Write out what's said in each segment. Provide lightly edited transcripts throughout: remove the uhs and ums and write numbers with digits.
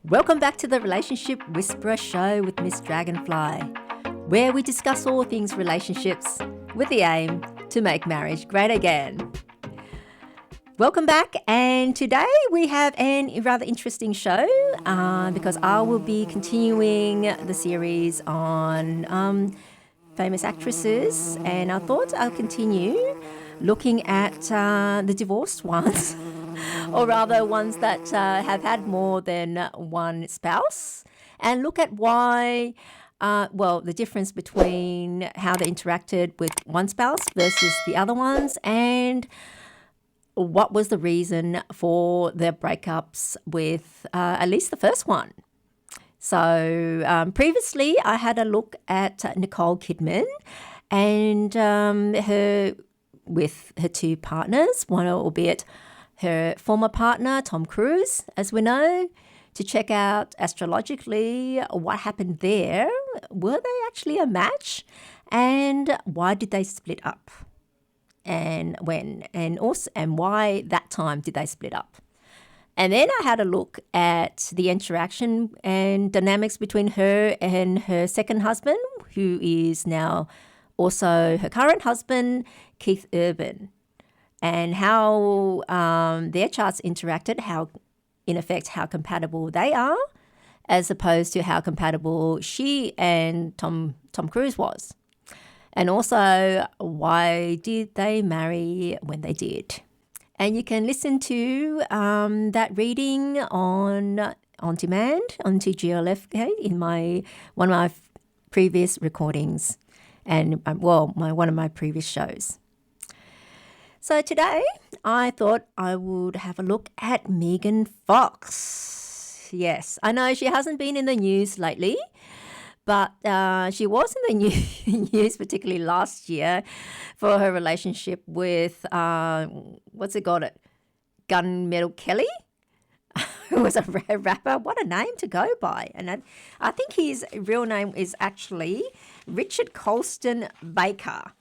Welcome back to the Relationship Whisperer Show with Miss Dragonfly, where we discuss all things relationships with the aim to make marriage great again. Welcome back, and today we have a rather interesting show because I will be continuing the series on famous actresses, and I thought I'll continue looking at the divorced ones. Or rather ones that have had more than one spouse, and look at why, the difference between how they interacted with one spouse versus the other ones, and what was the reason for their breakups with at least the first one. So previously I had a look at Nicole Kidman and her with her two partners, one albeit her former partner, Tom Cruise, as we know, to check out astrologically what happened there. Were they actually a match? And why did they split up? And when? And why that time did they split up? And then I had a look at the interaction and dynamics between her and her second husband, who is now also her current husband, Keith Urban, and how their charts interacted, how compatible they are, as opposed to how compatible she and Tom Cruise was. And also, why did they marry when they did? And you can listen to that reading on demand on TGLF in one of my previous recordings and one of my previous shows. So today, I thought I would have a look at Megan Fox. Yes, I know she hasn't been in the news lately, but she was in the news, particularly last year, for her relationship with, Gunmetal Kelly, who was a rapper. What a name to go by. And I think his real name is actually Richard Colston Baker.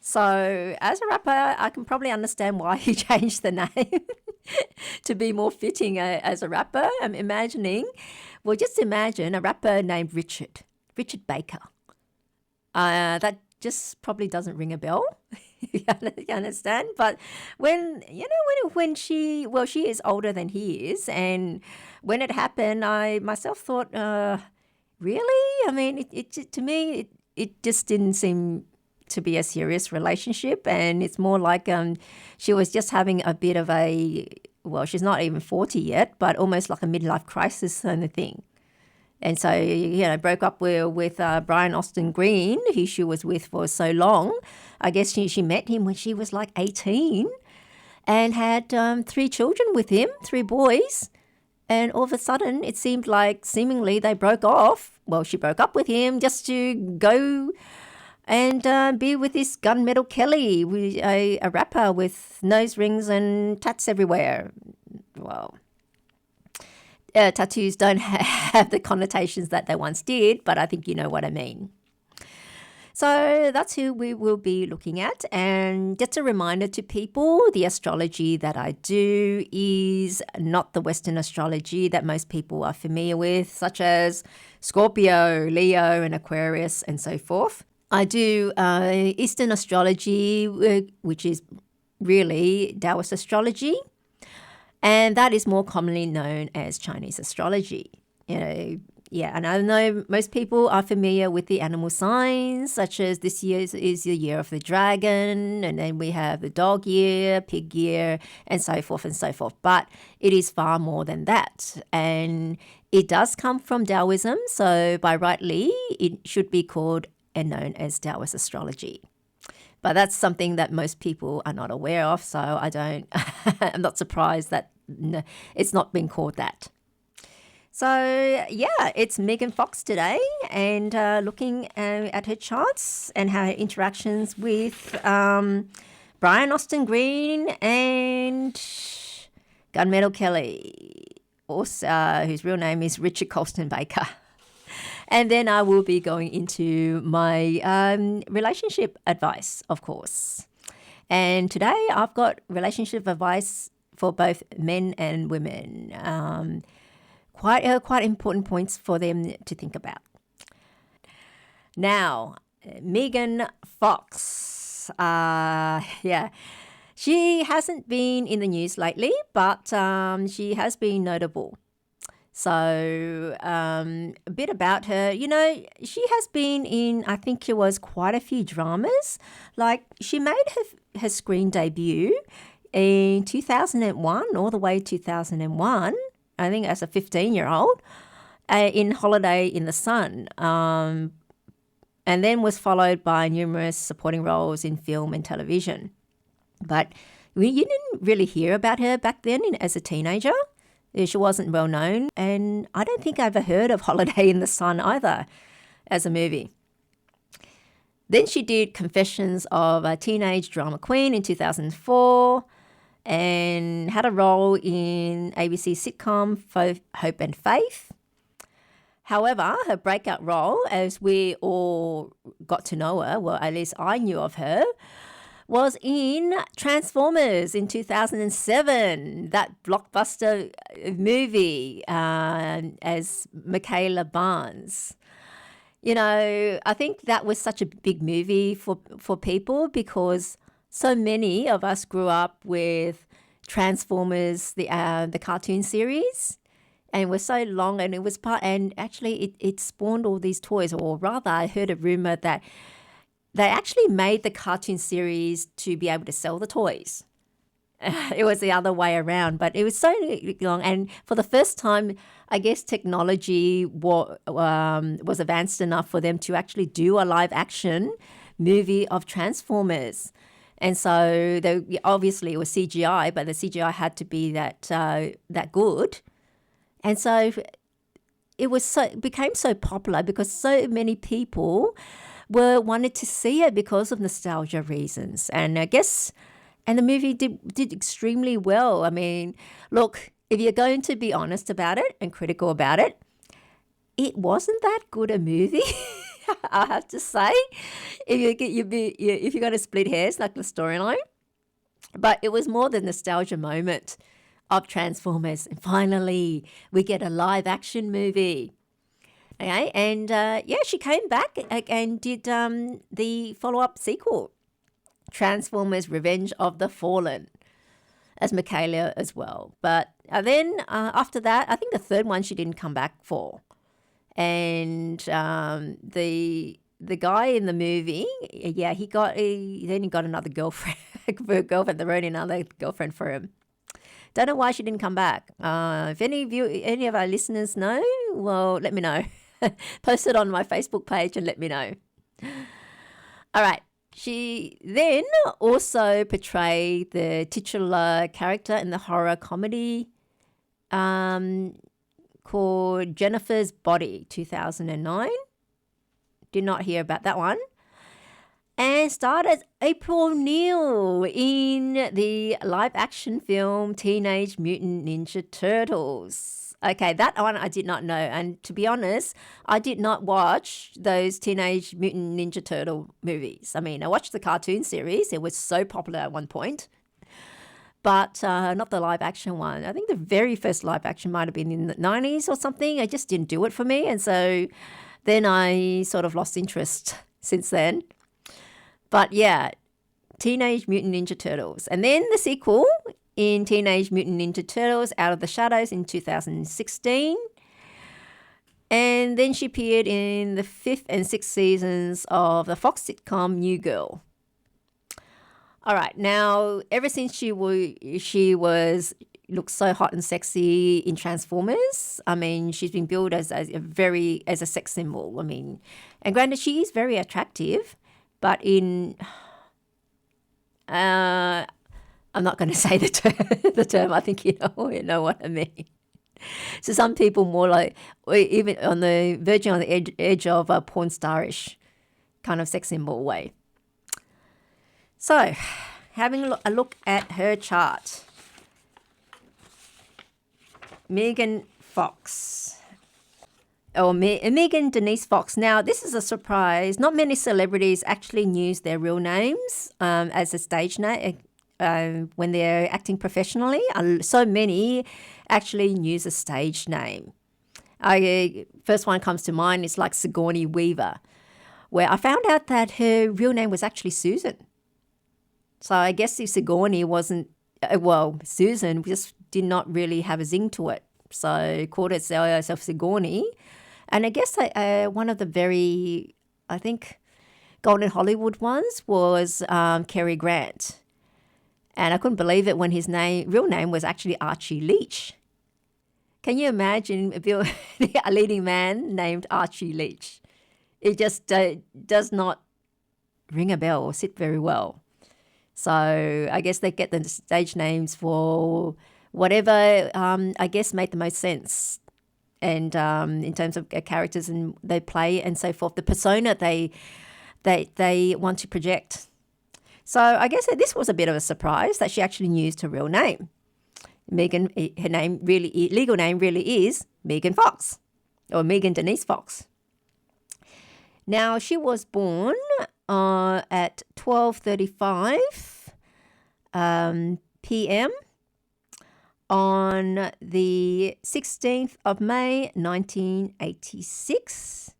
So as a rapper, I can probably understand why he changed the name to be more fitting as a rapper. Just imagine a rapper named Richard Baker. That just probably doesn't ring a bell. You understand? But when she is older than he is, and when it happened, I myself thought, really? I mean, to me, it just didn't seem to be a serious relationship, and it's more like she was just having a bit of she's not even 40 yet, but almost like a midlife crisis kind of thing. And so, broke up with Brian Austin Green, who she was with for so long. I guess she met him when she was like 18 and had 3 children with him, 3 boys. And all of a sudden, it seemed like seemingly they broke off. Well, she broke up with him just to go and be with this Gunmetal Kelly, a rapper with nose rings and tats everywhere. Well, tattoos don't have the connotations that they once did, but I think you know what I mean. So that's who we will be looking at. And just a reminder to people, the astrology that I do is not the Western astrology that most people are familiar with, such as Scorpio, Leo, and Aquarius, and so forth. I do Eastern astrology, which is really Taoist astrology, and that is more commonly known as Chinese astrology. And I know most people are familiar with the animal signs, such as this year is the year of the dragon, and then we have the dog year, pig year, and so forth and so forth. But it is far more than that, and it does come from Taoism, so by rightly, it should be called and known as Taoist astrology. But that's something that most people are not aware of, so I'm not surprised that it's not been called that. So, it's Megan Fox today, and looking at her charts and her interactions with Brian Austin Green and Gunmetal Kelly, also, whose real name is Richard Colston Baker. And then I will be going into my relationship advice, of course. And today I've got relationship advice for both men and women. quite important points for them to think about. Now, Megan Fox. Yeah. She hasn't been in the news lately, but she has been notable. So a bit about her, she has been in, I think it was quite a few dramas. Like she made her screen debut in 2001, all the way 2001, I think as a 15-year-old, in Holiday in the Sun. And then was followed by numerous supporting roles in film and television. But you didn't really hear about her back then as a teenager. She wasn't well known, and I don't think I ever heard of Holiday in the Sun either as a movie. Then she did Confessions of a Teenage Drama Queen in 2004 and had a role in ABC sitcom Hope and Faith. However, her breakout role, as we all got to know her, well, at least I knew of her, was in Transformers in 2007, that blockbuster movie as Michaela Barnes. I think that was such a big movie for people because so many of us grew up with Transformers, the cartoon series, and it was so long, and it was and actually it spawned all these toys, or rather I heard a rumor that they actually made the cartoon series to be able to sell the toys. It was the other way around, but it was so long. And for the first time, I guess technology was advanced enough for them to actually do a live action movie of Transformers. And so obviously it was CGI, but the CGI had to be that good. And so it became so popular because so many people wanted to see it because of nostalgia reasons. And I guess, and the movie did extremely well. I mean, look, if you're going to be honest about it and critical about it, it wasn't that good a movie, I have to say, if you're going to split hairs like the storyline. But it was more the nostalgia moment of Transformers. And finally, we get a live action movie. Okay, and she came back and did the follow-up sequel, Transformers Revenge of the Fallen, as Michaela as well. But then after that, I think the third one she didn't come back for. And the guy in the movie, he got another girlfriend. They wrote another girlfriend for him. Don't know why she didn't come back. If any of our listeners know, well, let me know. Post it on my Facebook page and let me know. All right. She then also portrayed the titular character in the horror comedy called Jennifer's Body, 2009. Did not hear about that one. And starred as April O'Neil in the live-action film Teenage Mutant Ninja Turtles. Okay, that one I did not know. And to be honest, I did not watch those Teenage Mutant Ninja Turtle movies. I mean, I watched the cartoon series. It was so popular at one point. But not the live-action one. I think the very first live-action might have been in the 90s or something. It just didn't do it for me. And so then I sort of lost interest since then. But yeah, Teenage Mutant Ninja Turtles. And then the sequel in Teenage Mutant Ninja Turtles Out of the Shadows in 2016. And then she appeared in the 5th and 6th seasons of the Fox sitcom New Girl. All right, now ever since she looked so hot and sexy in Transformers, I mean, she's been billed as a sex symbol. I mean, and granted, she is very attractive, but I'm not going to say the term. I think you know what I mean. So some people more like, even on the verging on the edge of a porn starish kind of sex symbol way. So, having a look at her chart. Megan Fox. Megan Denise Fox. Now, this is a surprise. Not many celebrities actually use their real names as a stage name when they're acting professionally. So many actually use a stage name. First one comes to mind is like Sigourney Weaver, where I found out that her real name was actually Susan. So I guess if Sigourney wasn't, Susan just did not really have a zing to it. So called herself Sigourney. And I guess one of the very, I think, Golden Hollywood ones was Cary Grant. And I couldn't believe it when his real name was actually Archie Leach. Can you imagine a leading man named Archie Leach? It just does not ring a bell or sit very well. So I guess they get the stage names for whatever, I guess, made the most sense. And in terms of characters and they play and so forth, the persona they want to project. So I guess this was a bit of a surprise that she actually used her real name. Megan, her legal name really is Megan Fox, or Megan Denise Fox. Now, she was born at 12:35 p.m. on the 16th of May, 1986,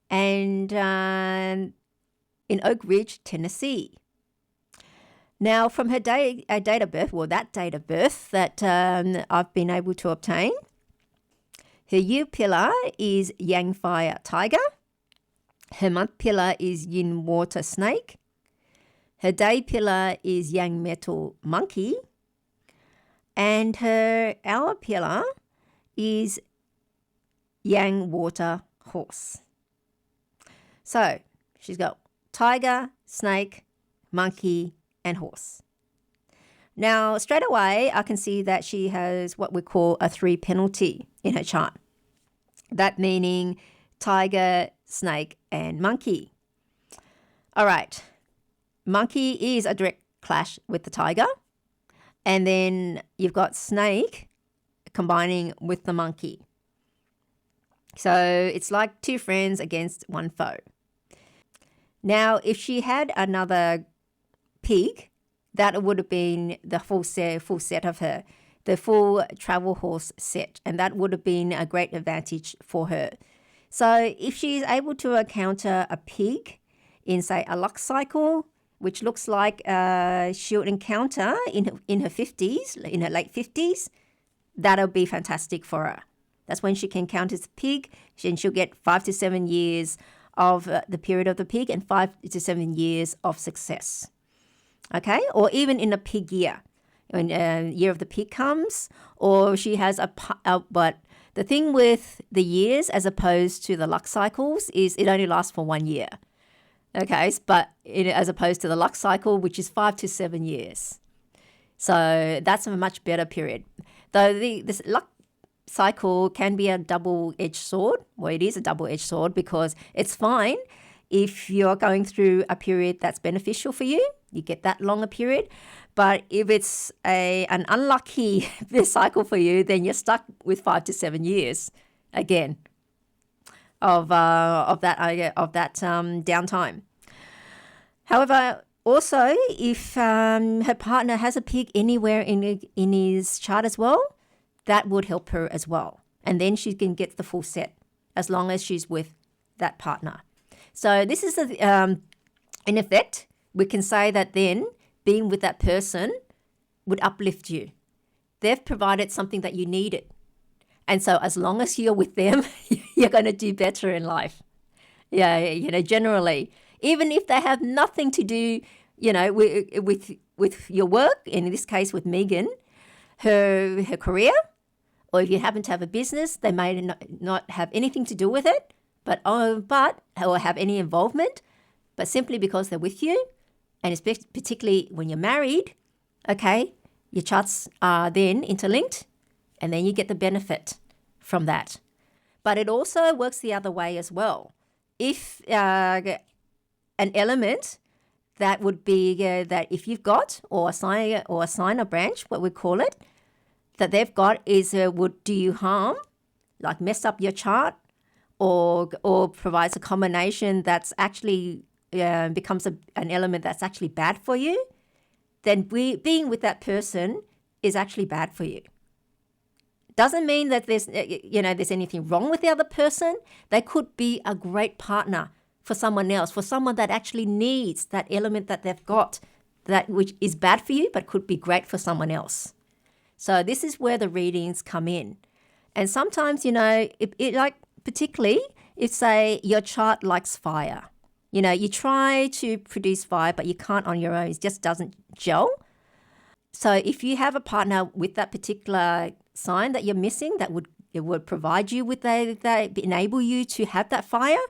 and in Oak Ridge, Tennessee. Now, from her date of birth, that date of birth that I've been able to obtain, her year pillar is Yang Fire Tiger. Her month pillar is Yin Water Snake. Her day pillar is Yang Metal Monkey. And her hour pillar is Yang Water Horse. So she's got tiger, snake, monkey, and horse. Now, straight away, I can see that she has what we call a 3 penalty in her chart. That meaning tiger, snake, and monkey. All right. Monkey is a direct clash with the tiger. And then you've got snake combining with the monkey. So it's like 2 friends against 1 foe. Now, if she had another pig, that would have been the full set of her, the full travel horse set, and that would have been a great advantage for her. So if she's able to encounter a pig in, say, a luck cycle, which looks like she'll encounter in her 50s, in her late 50s, that'll be fantastic for her. That's when she can encounter the pig, and she'll get 5 to 7 years of the period of the pig and 5 to 7 years of success. Okay, or even in a pig year, when year of the pig comes, or she has but the thing with the years as opposed to the luck cycles is it only lasts for 1 year. Okay, but as opposed to the luck cycle, which is 5 to 7 years. So that's a much better period. Though this luck cycle can be a double-edged sword. Well, it is a double-edged sword because it's fine if you're going through a period that's beneficial for you. You get that longer period. But if it's an unlucky cycle for you, then you're stuck with 5 to 7 years again of that downtime. However, also if her partner has a pig anywhere in his chart as well, that would help her as well. And then she can get the full set as long as she's with that partner. So this is, in effect, we can say that then being with that person would uplift you. They've provided something that you needed. And so as long as you're with them, you're going to do better in life. Yeah, generally. Even if they have nothing to do, with your work, and in this case with Megan, her career, or if you happen to have a business, they may not have anything to do with it, or have any involvement, but simply because they're with you, and particularly when you're married, okay, your charts are then interlinked, and then you get the benefit from that. But it also works the other way as well. If an element that would be that if you've got, or a sign or branch, what we call it, that they've got is would do you harm, like mess up your chart, or provides a combination that's actually becomes an element that's actually bad for you, then being with that person is actually bad for you. Doesn't mean that there's anything wrong with the other person. They could be a great partner for someone else, for someone that actually needs that element that they've got, that which is bad for you but could be great for someone else. So this is where the readings come in. And sometimes, like particularly if, say, your chart likes fire. You try to produce fire, but you can't on your own. It just doesn't gel. So if you have a partner with that particular sign that you're missing, it would provide you with enable you to have that fire,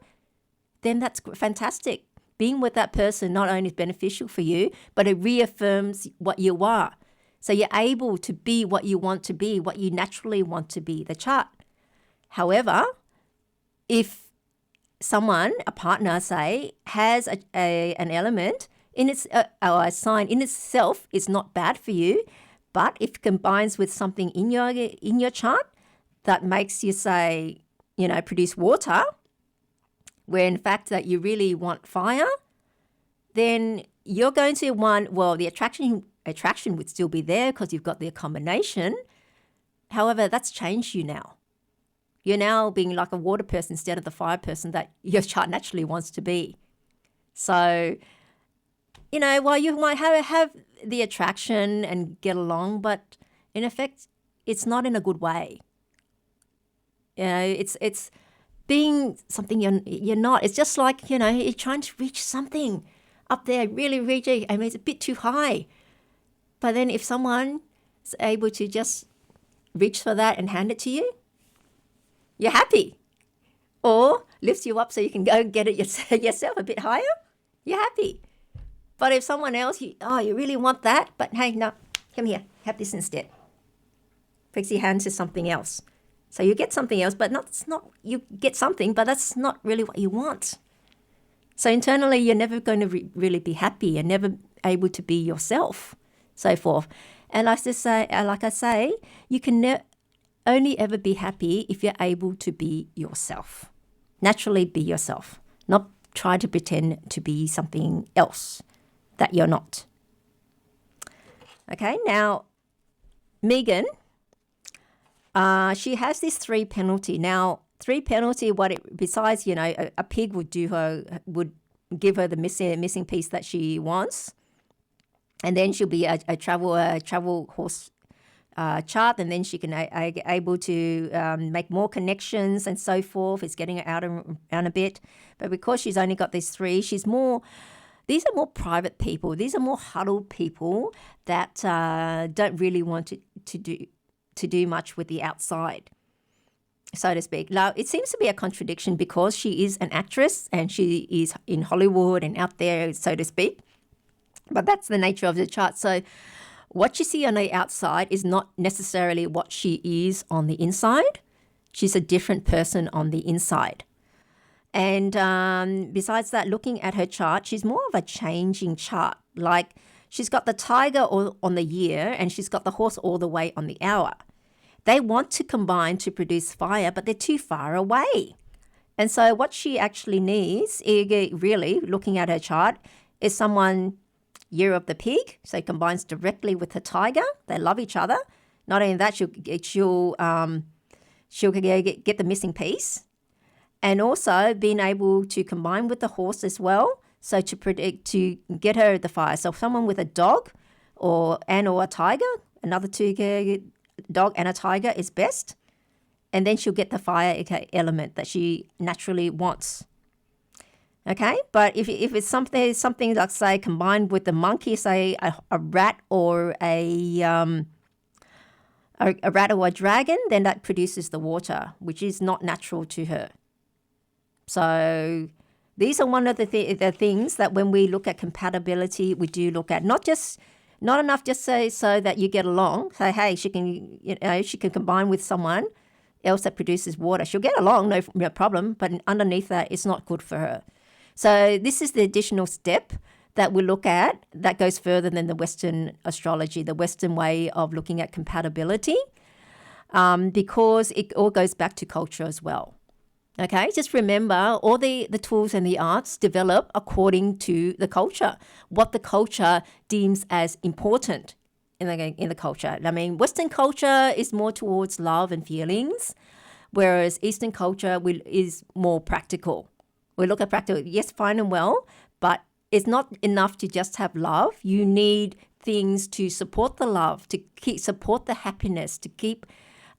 then that's fantastic. Being with that person not only is beneficial for you, but it reaffirms what you are. So you're able to be what you want to be, what you naturally want to be, the chart. However, if someone, a partner, say, has an element in its or a sign in itself is not bad for you, but if it combines with something in your chart that makes you, say, produce water, where in fact that you really want fire, then you're going to want, well, the attraction would still be there because you've got the combination. However, that's changed you now. You're now being like a water person instead of the fire person that your chart naturally wants to be. So, while you might have the attraction and get along, but in effect, it's not in a good way. It's being something you're not. It's just like, you're trying to reach something up there, really reaching. I mean, it's a bit too high. But then if someone is able to just reach for that and hand it to you, you're happy. Or lifts you up so you can go and get it yourself a bit higher, you're happy. But if someone else, you really want that, but hey, no, come here, have this instead. Fix your hand to something else. So you get something else, but you get something, but that's not really what you want. So internally, you're never going to really be happy. You're never able to be yourself, so forth. And like I say, you can only ever be happy if you're able to be yourself. Naturally be yourself, not try to pretend to be something else that you're not. Okay, now, Megan, she has this 3 penalty. Now, 3 penalty, besides, a pig would give her the missing piece that she wants. And then she'll be a travel horse chart, and then she can able to make more connections and so forth. It's getting her out a bit. But because she's only got these 3, these are more private people. These are more huddled people that don't really want to do much with the outside, so to speak. Now, it seems to be a contradiction because she is an actress and she is in Hollywood and out there, so to speak. But that's the nature of the chart. So what you see on the outside is not necessarily what she is on the inside. She's a different person on the inside. And besides that, looking at her chart, she's more of a changing chart. Like she's got the tiger on the year and she's got the horse all the way on the hour. They want to combine to produce fire, but they're too far away. And so what she actually needs, really, looking at her chart, is someone year of the pig, so it combines directly with the tiger. They love each other. Not only that, she'll get the missing piece, and also being able to combine with the horse as well. So to get her the fire. So someone with a dog or a tiger, another 2 dog and a tiger is best, and then she'll get the fire element that she naturally wants. Okay, but if it's something like, say, combined with the monkey, say a rat or a rat or a dragon, then that produces the water, which is not natural to her. So these are one of the things that when we look at compatibility, we do look at not enough just say so that you get along. Say, hey, she can combine with someone else that produces water. She'll get along, no problem, but underneath that, it's not good for her. So this is the additional step that we look at that goes further than the Western astrology, the Western way of looking at compatibility, because it all goes back to culture as well. Okay, just remember all the tools and the arts develop according to the culture, what the culture deems as important in the culture. I mean, Western culture is more towards love and feelings, whereas Eastern culture is more practical. We look at practical, yes, fine and well, but it's not enough to just have love. You need things to support the love, to support the happiness, to keep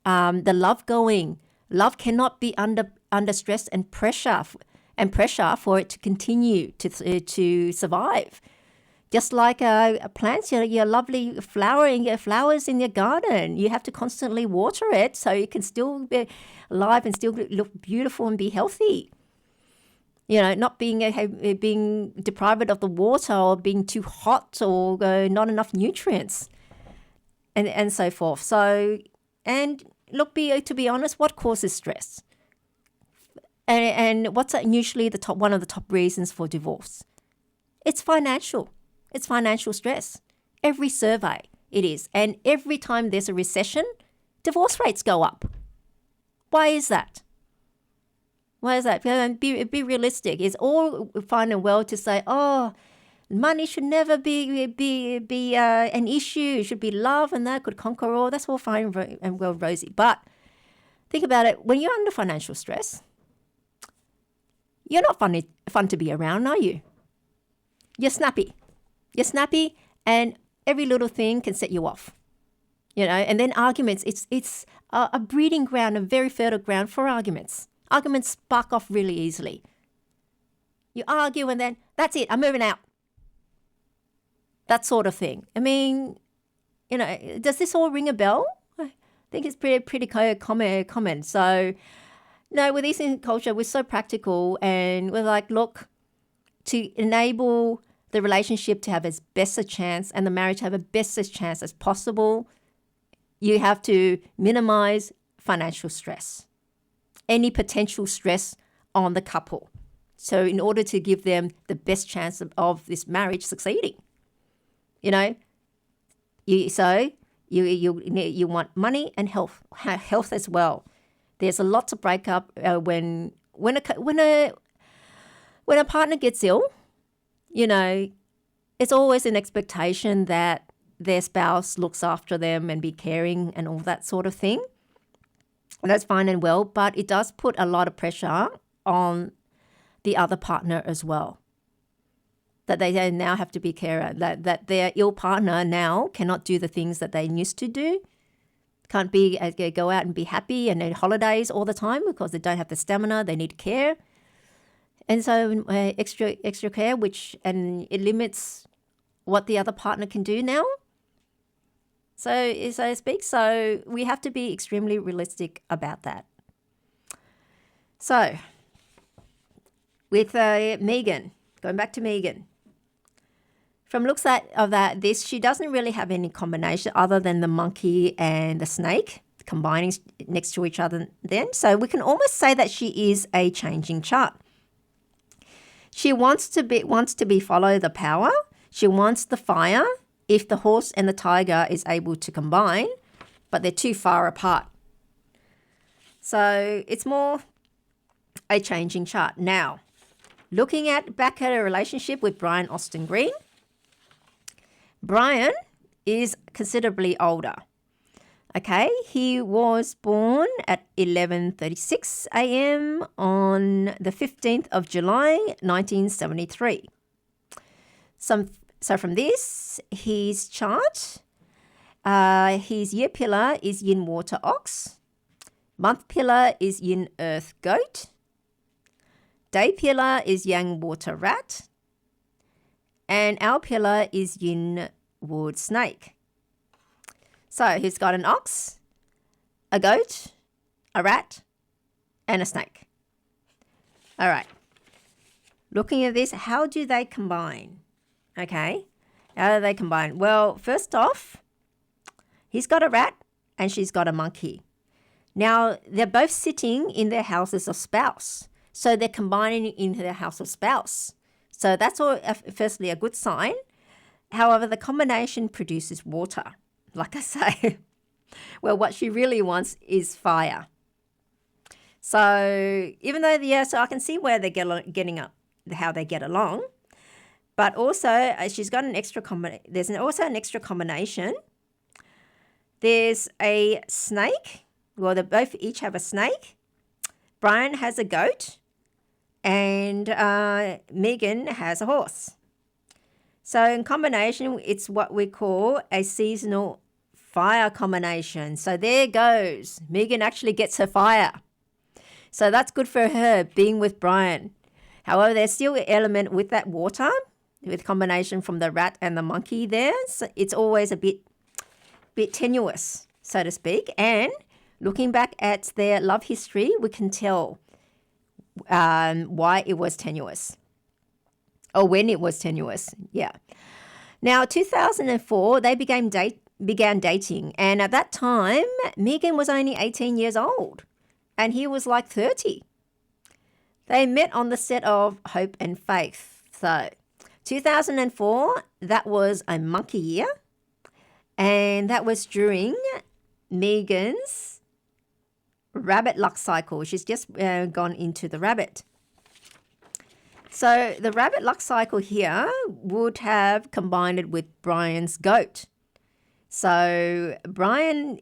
the love going. Love cannot be under stress and pressure for it to continue to survive. Just like plants, your lovely flowers in your garden, you have to constantly water it so it can still be alive and still look beautiful and be healthy. Not being deprived of the water or being too hot or not enough nutrients, and so forth. So, and look, to be honest, what causes stress? And what's usually one of the top reasons for divorce? It's financial. It's financial stress. Every survey, it is. And every time there's a recession, divorce rates go up. Why is that? Be realistic. It's all fine and well to say, oh, money should never be an issue. It should be love, and that could conquer all. That's all fine and well, Rosie. But think about it. When you're under financial stress, you're not fun to be around, are you? You're snappy. And every little thing can set you off. And then arguments. It's a breeding ground, a very fertile ground for arguments. Arguments spark off really easily. You argue and then, that's it, I'm moving out. That sort of thing. I mean, does this all ring a bell? I think it's pretty common. So, no, with Eastern culture, we're so practical and we're like, look, to enable the relationship to have as best a chance and the marriage to have a best a chance as possible, you have to minimize financial stress. Any potential stress on the couple. So in order to give them the best chance of this marriage succeeding, you want money and health as well. There's a lot to break up when a partner gets ill. It's always an expectation that their spouse looks after them and be caring and all that sort of thing. And that's fine and well, but it does put a lot of pressure on the other partner as well. That they now have to be carer, that their ill partner now cannot do the things that they used to do. Can't go out and be happy and on holidays all the time because they don't have the stamina, they need care. And so extra care, and it limits what the other partner can do now. So to speak, so we have to be extremely realistic about that. So, with Megan, going back to Megan, from looks of this, she doesn't really have any combination other than the monkey and the snake combining next to each other then. So we can almost say that she is a changing chart. She wants to be follow the power. She wants the fire. If the horse and the tiger is able to combine, but they're too far apart. So it's more a changing chart. Now, looking back at a relationship with Brian Austin Green, Brian is considerably older. Okay, he was born at 11:36 a.m. on the 15th of July, 1973. So from this, his chart, his year pillar is yin water ox, month pillar is yin earth goat, day pillar is yang water rat, and our pillar is yin wood snake. So he's got an ox, a goat, a rat, and a snake. All right. Looking at this, how do they combine? Okay, how do they combine? Well, first off, he's got a rat and she's got a monkey. Now, they're both sitting in their houses of spouse. So they're combining into their house of spouse. So that's all, firstly, a good sign. However, the combination produces water, like I say. Well, what she really wants is fire. So even though, so I can see where they're getting up, how they get along. But also, she's got an extra there's also an extra combination There's a snake. Well, they both each have a snake. Brian has a goat, and Megan has a horse. So in combination, it's what we call a seasonal fire combination. So there goes. Megan actually gets her fire. So that's good for her being with Brian. However, there's still an element with that water, with combination from the rat and the monkey there. So it's always a bit tenuous, so to speak. And looking back at their love history, we can tell why it was tenuous. Or when it was tenuous, yeah. Now, 2004, they began dating. And at that time, Megan was only 18 years old. And he was like 30. They met on the set of Hope and Faith. So, 2004, that was a monkey year. And that was during Megan's rabbit luck cycle. She's just gone into the rabbit. So the rabbit luck cycle here would have combined with Brian's goat. So Brian's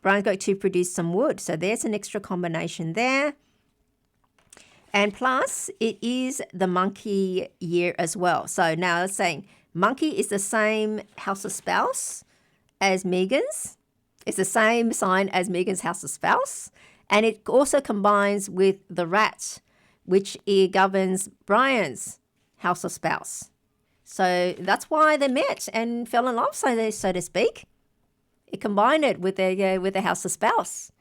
got to produce some wood. So there's an extra combination there. And plus, it is the monkey year as well. So now it's saying monkey is the same house of spouse as Megan's. It's the same sign as Megan's house of spouse. And it also combines with the rat, which governs Brian's house of spouse. So that's why they met and fell in love, so to speak. It combined it with the house of spouse.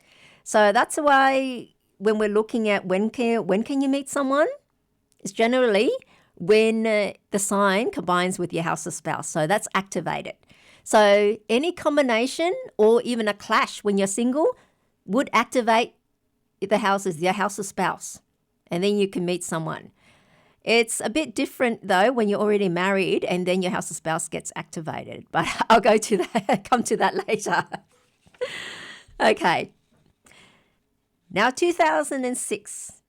So that's why when we're looking at when can you meet someone, it's generally when the sign combines with your house of spouse. So that's activated. So any combination or even a clash when you're single would activate your house of spouse. And then you can meet someone. It's a bit different, though, when you're already married and then your house of spouse gets activated. But I'll come to that later. Okay. Now, 2006,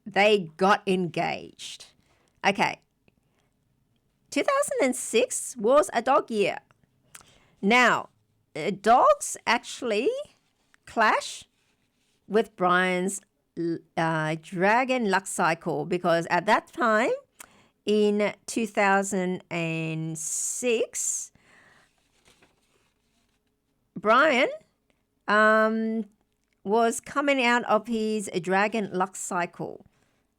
they got engaged. Okay. 2006 was a dog year. Now, dogs actually clash with Brian's dragon luck cycle, because at that time in 2006 Brian was coming out of his dragon luck cycle.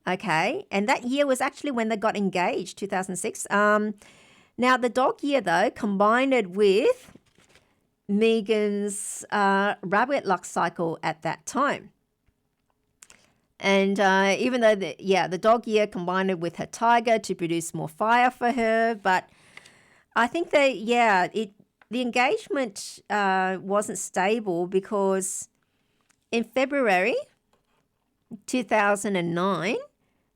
Okay, and that year was actually when they got engaged, 2006. Now the dog year though combined it with Megan's rabbit luck cycle at that time. And even though the dog year combined it with her tiger to produce more fire for her, but I think the engagement wasn't stable, because in February 2009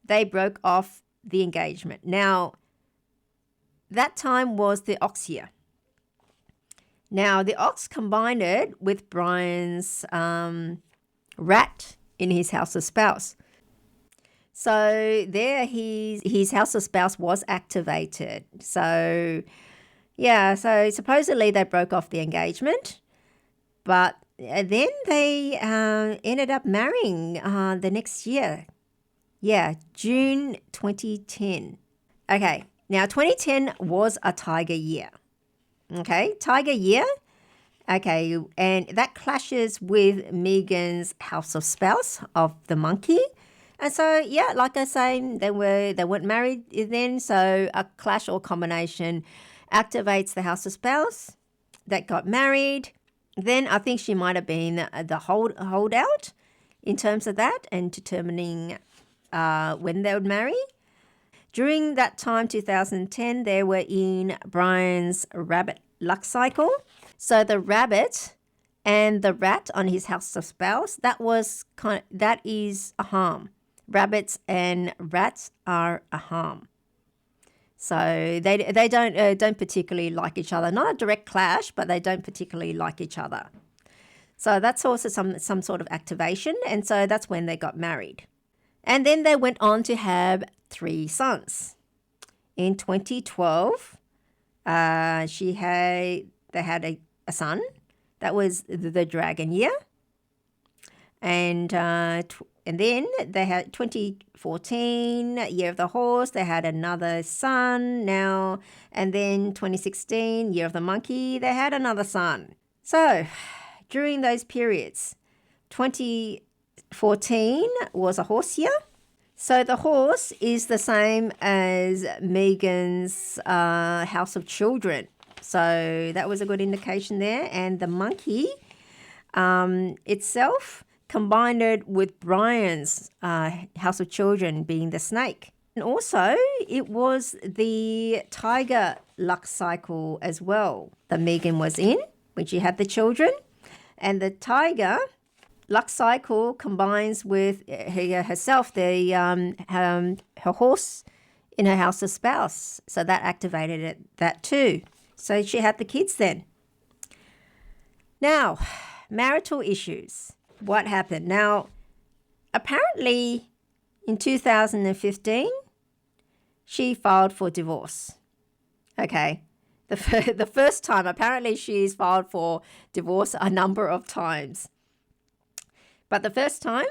they broke off the engagement. Now that time was the ox year. Now the ox combined it with Brian's rat in his house of spouse. So there his house of spouse was activated. So so supposedly they broke off the engagement, but then they ended up marrying the next year. Yeah, June 2010. Okay, now 2010 was a tiger year. Okay, tiger year. Okay, and that clashes with Megan's house of spouse of the monkey. And so, like I say, they weren't married then, so a clash or combination activates the house of spouse that got married. Then I think she might have been the holdout in terms of that and determining when they would marry. During that time, 2010, they were in Brian's rabbit luck cycle. So the rabbit and the rat on his house of spouse, that is a harm. Rabbits and rats are a harm. So they don't particularly like each other. Not a direct clash, but they don't particularly like each other. So that's also some sort of activation, and so that's when they got married. And then they went on to have 3 sons. In 2012, they had a son. That was the dragon year. And then they had 2014, year of the horse. They had another son now. And then 2016, year of the monkey. They had another son. So during those periods, 2014 was a horse year. So the horse is the same as Megan's house of children. So that was a good indication there. And the monkey itself combined it with Brian's house of children being the snake. And also it was the tiger luck cycle as well that Megan was in when she had the children. And the tiger luck cycle combines with herself, her horse in her house of spouse. So that activated that too. So she had the kids then. Now, marital issues. What happened? Now, apparently in 2015, she filed for divorce. Okay. The first time, apparently she's filed for divorce a number of times. But the first time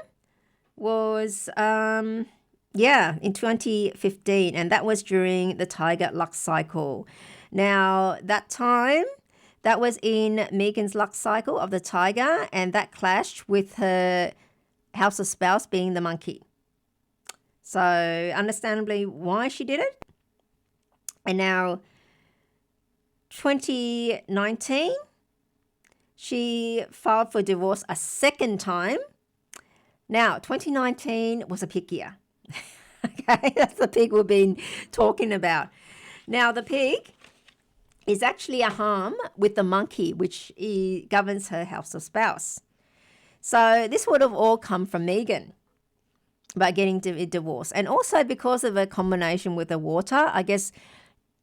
was, in 2015, and that was during the tiger luck cycle. Now, that time, that was in Megan's luck cycle of the tiger, and that clashed with her house of spouse being the monkey. So, understandably, why she did it. And now, 2019, she filed for divorce a second time. Now, 2019 was a pig year. Okay, that's the pig we've been talking about. Now, the pig is actually a harm with the monkey, which governs her house of spouse. So this would have all come from Megan by getting divorced. And also because of a combination with the water, I guess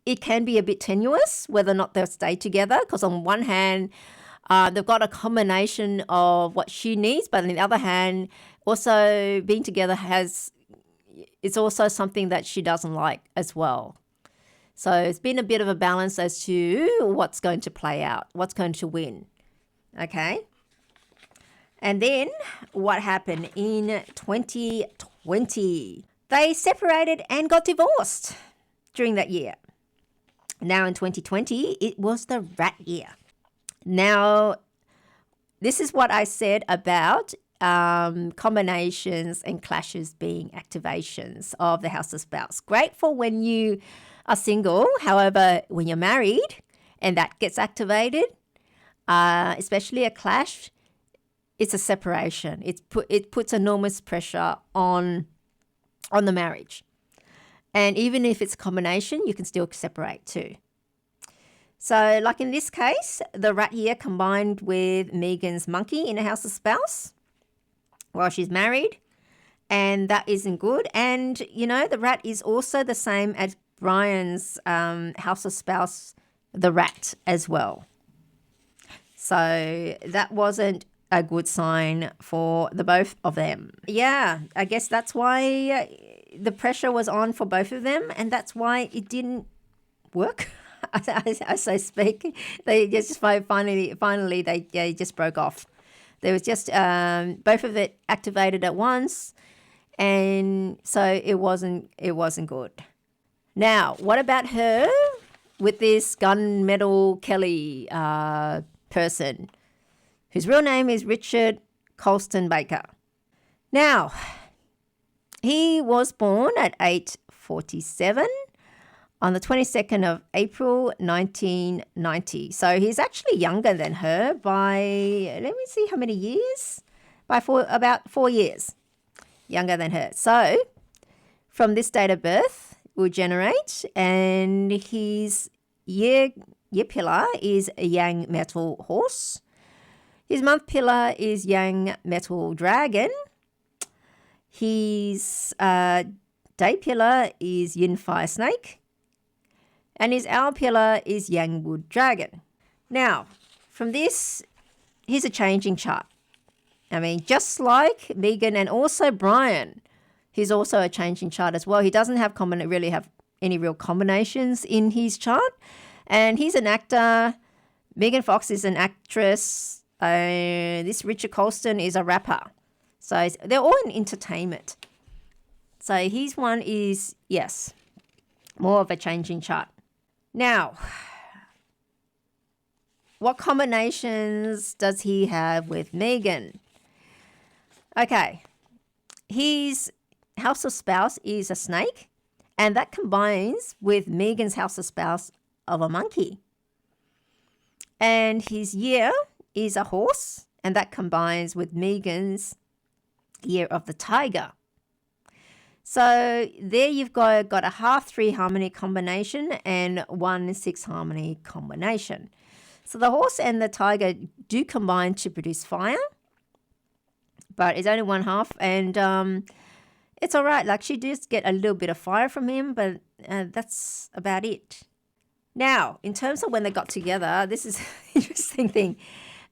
it can be a bit tenuous whether or not they'll stay together, because on one hand, they've got a combination of what she needs, but on the other hand, also being together it's also something that she doesn't like as well. So it's been a bit of a balance as to what's going to play out, what's going to win. Okay. And then what happened in 2020? They separated and got divorced during that year. Now in 2020, it was the rat year. Now, this is what I said about combinations and clashes being activations of the house of spouse. Great for when you are single. However, when you're married and that gets activated, especially a clash, it's a separation. It puts enormous pressure on the marriage. And even if it's a combination, you can still separate too. So like in this case, the rat year combined with Megan's monkey in a house of spouse while she's married, and that isn't good. And, the rat is also the same as Brian's house of spouse, the rat as well. So that wasn't a good sign for the both of them. Yeah, I guess that's why the pressure was on for both of them, and that's why it didn't work. As so speak, they just finally they just broke off. There was just both of it activated at once, and so it wasn't good. Now, what about her with this Gunmetal Kelly person, whose real name is Richard Colston Baker? Now, he was born at 8:47. On the 22nd of April, 1990. So he's actually younger than her by, let me see how many years? About 4 years younger than her. So from this date of birth, we'll generate, and his year pillar is a Yang metal horse. His month pillar is Yang metal dragon. His day pillar is Yin fire snake. And his hour pillar is Yang wood dragon. Now, from this, here's a changing chart. I mean, just like Megan and also Brian, he's also a changing chart as well. He doesn't really have any real combinations in his chart. And he's an actor, Megan Fox is an actress. This Richard Colston is a rapper. So they're all in entertainment. So his one is, yes, more of a changing chart. Now, what combinations does he have with Megan? Okay, his house of spouse is a snake, and that combines with Megan's house of spouse of a monkey. And his year is a horse, and that combines with Megan's year of the tiger. So there you've got a half 3 harmony combination and 1 6 harmony combination. So the horse and the tiger do combine to produce fire, but it's only 1/2, and it's all right. Like, she does get a little bit of fire from him, but that's about it. Now, in terms of when they got together, this is an interesting thing.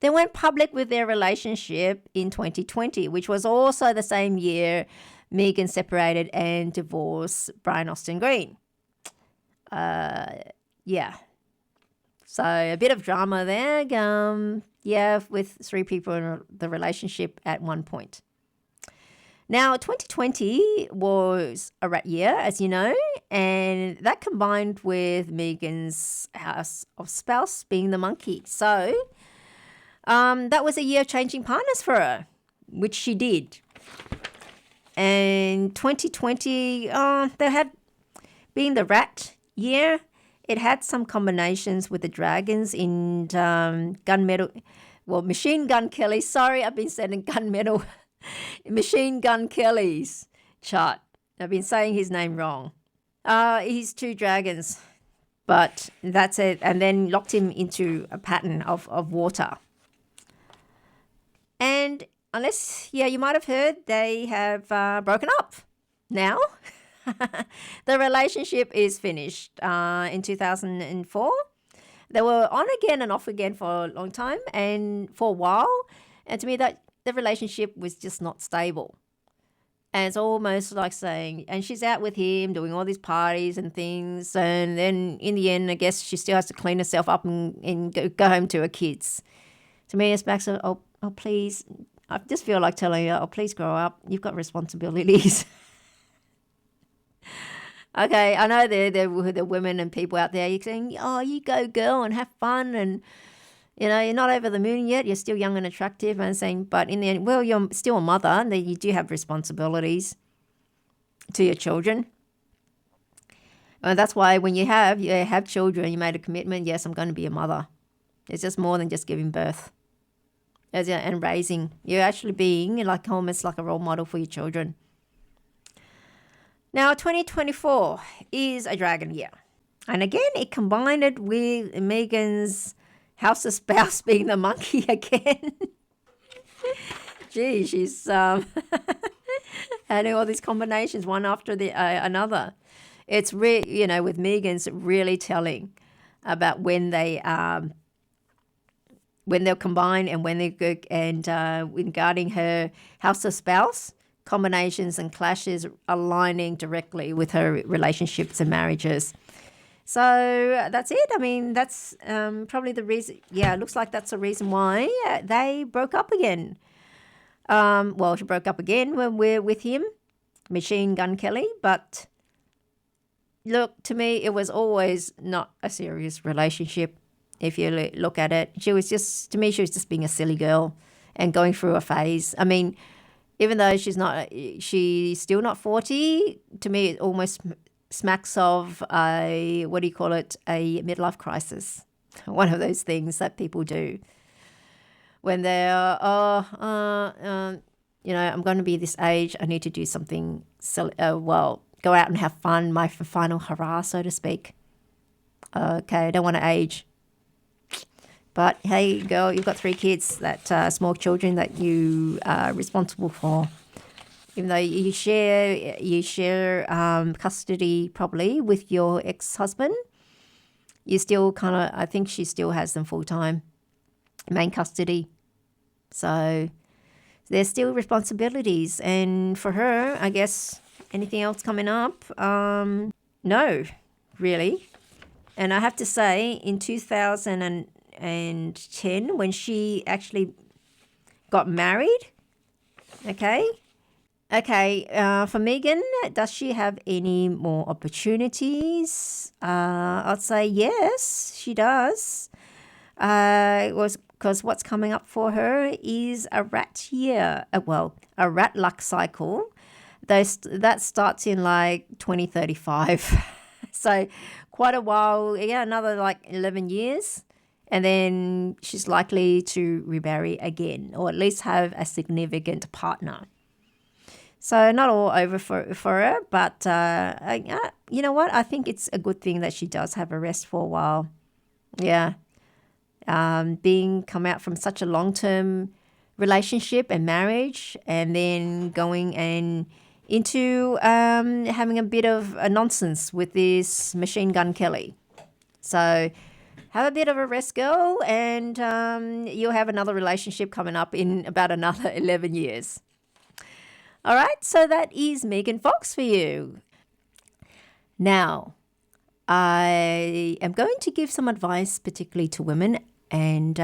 They went public with their relationship in 2020, which was also the same year Megan separated and divorced Brian Austin Green. Yeah. So a bit of drama there. With 3 people in the relationship at one point. Now, 2020 was a rat year, as you know, and that combined with Megan's house of spouse being the monkey. So that was a year of changing partners for her, which she did. And 2020, they had been the rat year. It had some combinations with the dragons in Machine Gun Kelly. Sorry, I've been saying gunmetal. Machine Gun Kelly's chart. I've been saying his name wrong. He's 2 dragons, but that's it. And then locked him into a pattern of water. And you might have heard they have broken up now. The relationship is finished in 2004. They were on again and off again for a long time and for a while. And to me, that the relationship was just not stable. And it's almost like saying, and she's out with him doing all these parties and things. And then in the end, I guess she still has to clean herself up and go home to her kids. To me, it's back to, oh, please. I just feel like telling her, oh, please grow up. You've got responsibilities. Okay, I know there are women and people out there saying, oh, you go girl and have fun, and you're not over the moon yet, you're still young and attractive, and saying, but in the end, well, you're still a mother, and you do have responsibilities to your children. And that's why when you have children, you made a commitment, yes, I'm going to be a mother. It's just more than just giving birth and raising. You're actually being almost like a role model for your children. Now, 2024 is a dragon year. And again, it combined it with Megan's house of spouse being the monkey again. Gee, she's having all these combinations, one after the another. It's with Megan's really telling about when they'll combine and when they go, and regarding her house of spouse, combinations and clashes aligning directly with her relationships and marriages. So that's it. I mean, that's probably the reason. Yeah, it looks like that's the reason why they broke up again. She broke up again when we're with him, Machine Gun Kelly. But look, to me, it was always not a serious relationship. If you look at it, she was just being a silly girl and going through a phase. I mean, even though she's still not 40, to me it almost smacks of a midlife crisis. One of those things that people do when they're, I'm going to be this age, I need to do something silly, go out and have fun, my final hurrah, so to speak. Okay, I don't want to age. But hey, girl, you've got 3 kids, small children that you are responsible for. Even though you share custody probably with your ex-husband, you still I think she still has them full time, main custody. So there's still responsibilities, and for her, I guess anything else coming up, no, really. And I have to say, in 2000 and 2010 when she actually got married. Okay. Okay, for Megan, does she have any more opportunities? I'd say yes, she does. It was because what's coming up for her is a rat year. A rat luck cycle. That starts in like 2035. So quite a while. Yeah, another like 11 years. And then she's likely to remarry again, or at least have a significant partner. So not all over for her, but you know what? I think it's a good thing that she does have a rest for a while. Yeah. Being come out from such a long-term relationship and marriage, and then going and into having a bit of a nonsense with this Machine Gun Kelly. So have a bit of a rest, girl, and you'll have another relationship coming up in about another 11 years. All right, so that is Megan Fox for you. Now, I am going to give some advice, particularly to women, and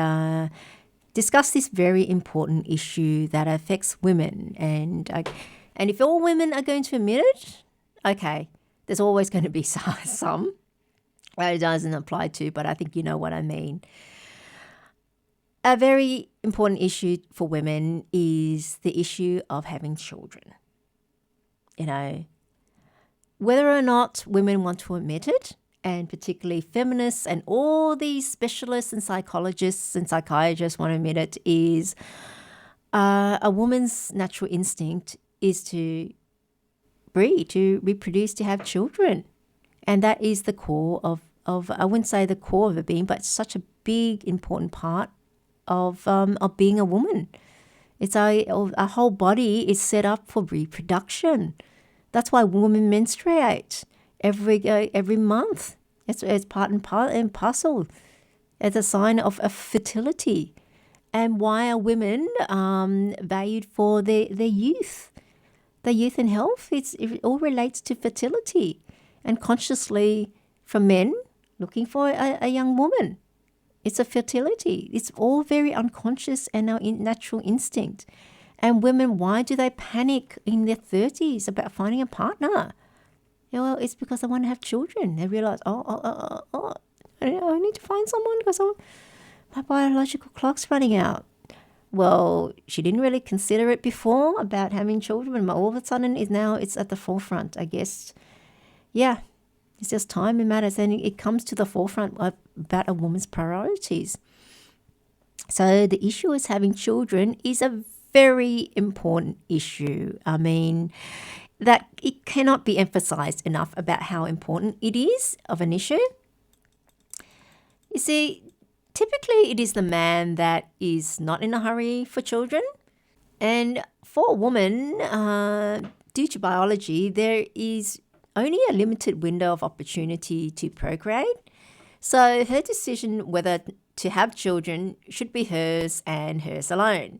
discuss this very important issue that affects women. And if all women are going to admit it, okay, there's always going to be some that it doesn't apply to, but I think you know what I mean. A very important issue for women is the issue of having children. You know, whether or not women want to admit it, and particularly feminists and all these specialists and psychologists and psychiatrists want to admit it, is a woman's natural instinct is to breed, to reproduce, to have children. And that is the core of I wouldn't say the core of a being, but such a big, important part of being a woman. It's our whole body is set up for reproduction. That's why women menstruate every month. It's part and parcel. It's a sign of fertility. And why are women valued for their youth? Their youth and health, it all relates to fertility. And consciously, for men looking for a young woman, it's a fertility. It's all very unconscious and our natural instinct. And women, why do they panic in their 30s about finding a partner? Yeah, well, it's because they want to have children. They realize, I need to find someone because my biological clock's running out. Well, she didn't really consider it before about having children, but all of a sudden it's at the forefront, I guess. Yeah, it's just time and matters, and it comes to the forefront about a woman's priorities. So the issue is having children is a very important issue. I mean, that it cannot be emphasized enough about how important it is of an issue. You see, typically it is the man that is not in a hurry for children. And for a woman, due to biology, there is only a limited window of opportunity to procreate. So her decision whether to have children should be hers and hers alone.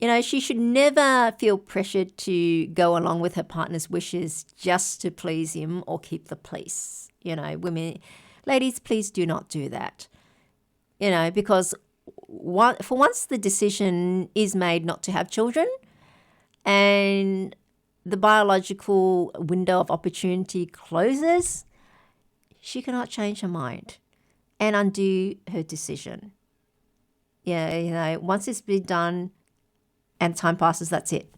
You know, she should never feel pressured to go along with her partner's wishes just to please him or keep the peace. You know, women, ladies, please do not do that. You know, because for once the decision is made not to have children and the biological window of opportunity closes, she cannot change her mind and undo her decision. Yeah, you know, once it's been done and time passes, that's it.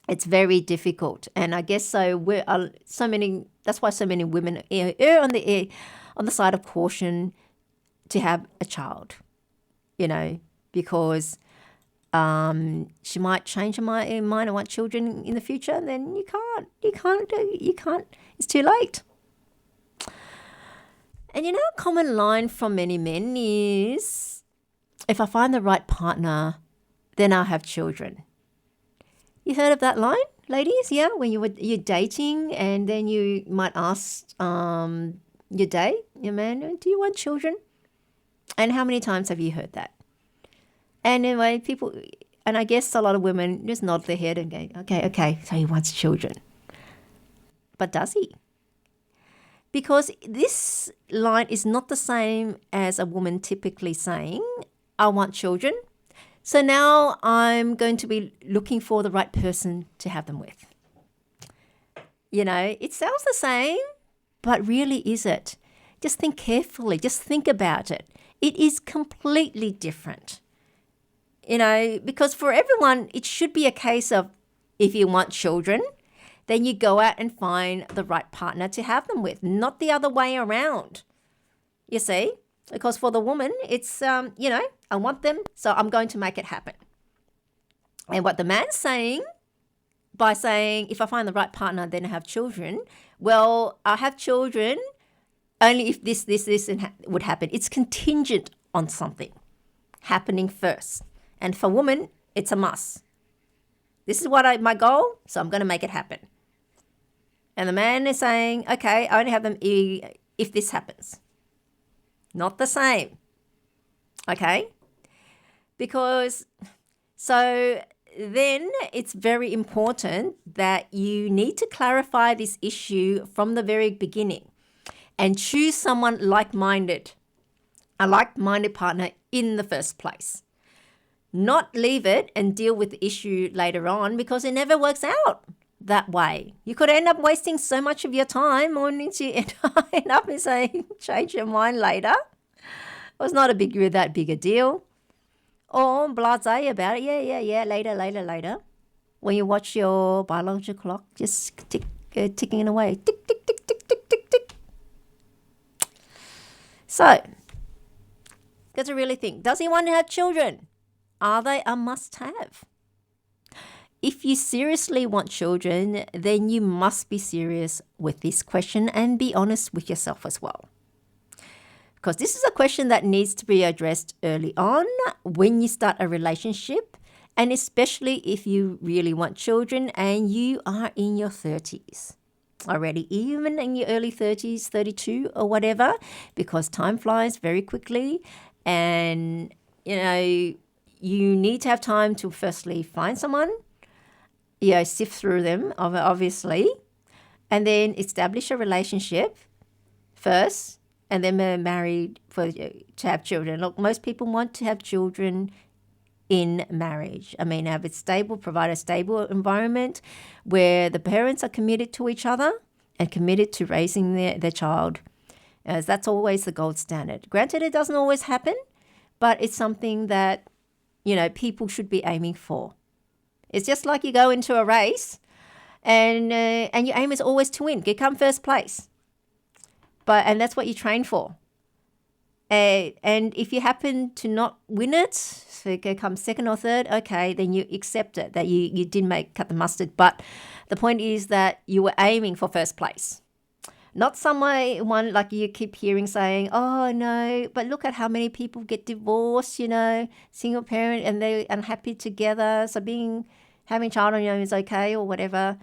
It's very difficult, and I guess so. That's why so many women err on the side of caution to have a child. You know, because she might change her mind and want children in the future, and then you can't. It's too late. And you know, a common line from many men is, if I find the right partner, then I'll have children. You heard of that line, ladies? Yeah, when you're dating, and then you might ask your man, do you want children? And how many times have you heard that? And anyway, and I guess a lot of women just nod their head and go, okay, so he wants children. But does he? Because this line is not the same as a woman typically saying, I want children. So now I'm going to be looking for the right person to have them with. You know, it sounds the same, but really is it? Just think carefully. Just think about it. It is completely different. You know, because for everyone, it should be a case of if you want children, then you go out and find the right partner to have them with, not the other way around. You see? Because for the woman, it's, you know, I want them, so I'm going to make it happen. And what the man's saying, by saying, if I find the right partner, then I have children, well, I have children only if this would happen. It's contingent on something happening first. And for women, it's a must. This is what my goal, so I'm going to make it happen. And the man is saying, okay, I only have them if this happens. Not the same. Okay? Because, so then it's very important that you need to clarify this issue from the very beginning and choose someone like-minded, a like-minded partner in the first place. Not leave it and deal with the issue later on, because it never works out that way. You could end up wasting so much of your time only to end up and saying, change your mind later. It was not that big a deal. Or blasé about it. Yeah, later. When you watch your biological clock, just ticking away. Tick, tick, tick, tick, tick, tick, tick. So, got to really think, does he want to have children? Are they a must-have? If you seriously want children, then you must be serious with this question and be honest with yourself as well. Because this is a question that needs to be addressed early on when you start a relationship, and especially if you really want children and you are in your 30s already, even in your early 30s, 32 or whatever, because time flies very quickly, and, you know, you need to have time to firstly find someone, you know, sift through them, obviously, and then establish a relationship first, and then be married to have children. Look, most people want to have children in marriage. I mean, provide a stable environment where the parents are committed to each other and committed to raising their child, as that's always the gold standard. Granted, it doesn't always happen, but it's something that, you know, people should be aiming for. It's just like you go into a race and your aim is always to win, come first place. And that's what you train for. And if you happen to not win it, so you come second or third, okay, then you accept it, that you didn't cut the mustard. But the point is that you were aiming for first place. Not someone like you keep hearing saying, oh, no, but look at how many people get divorced, you know, single parent, and they're unhappy together. So having a child on your own is okay or whatever.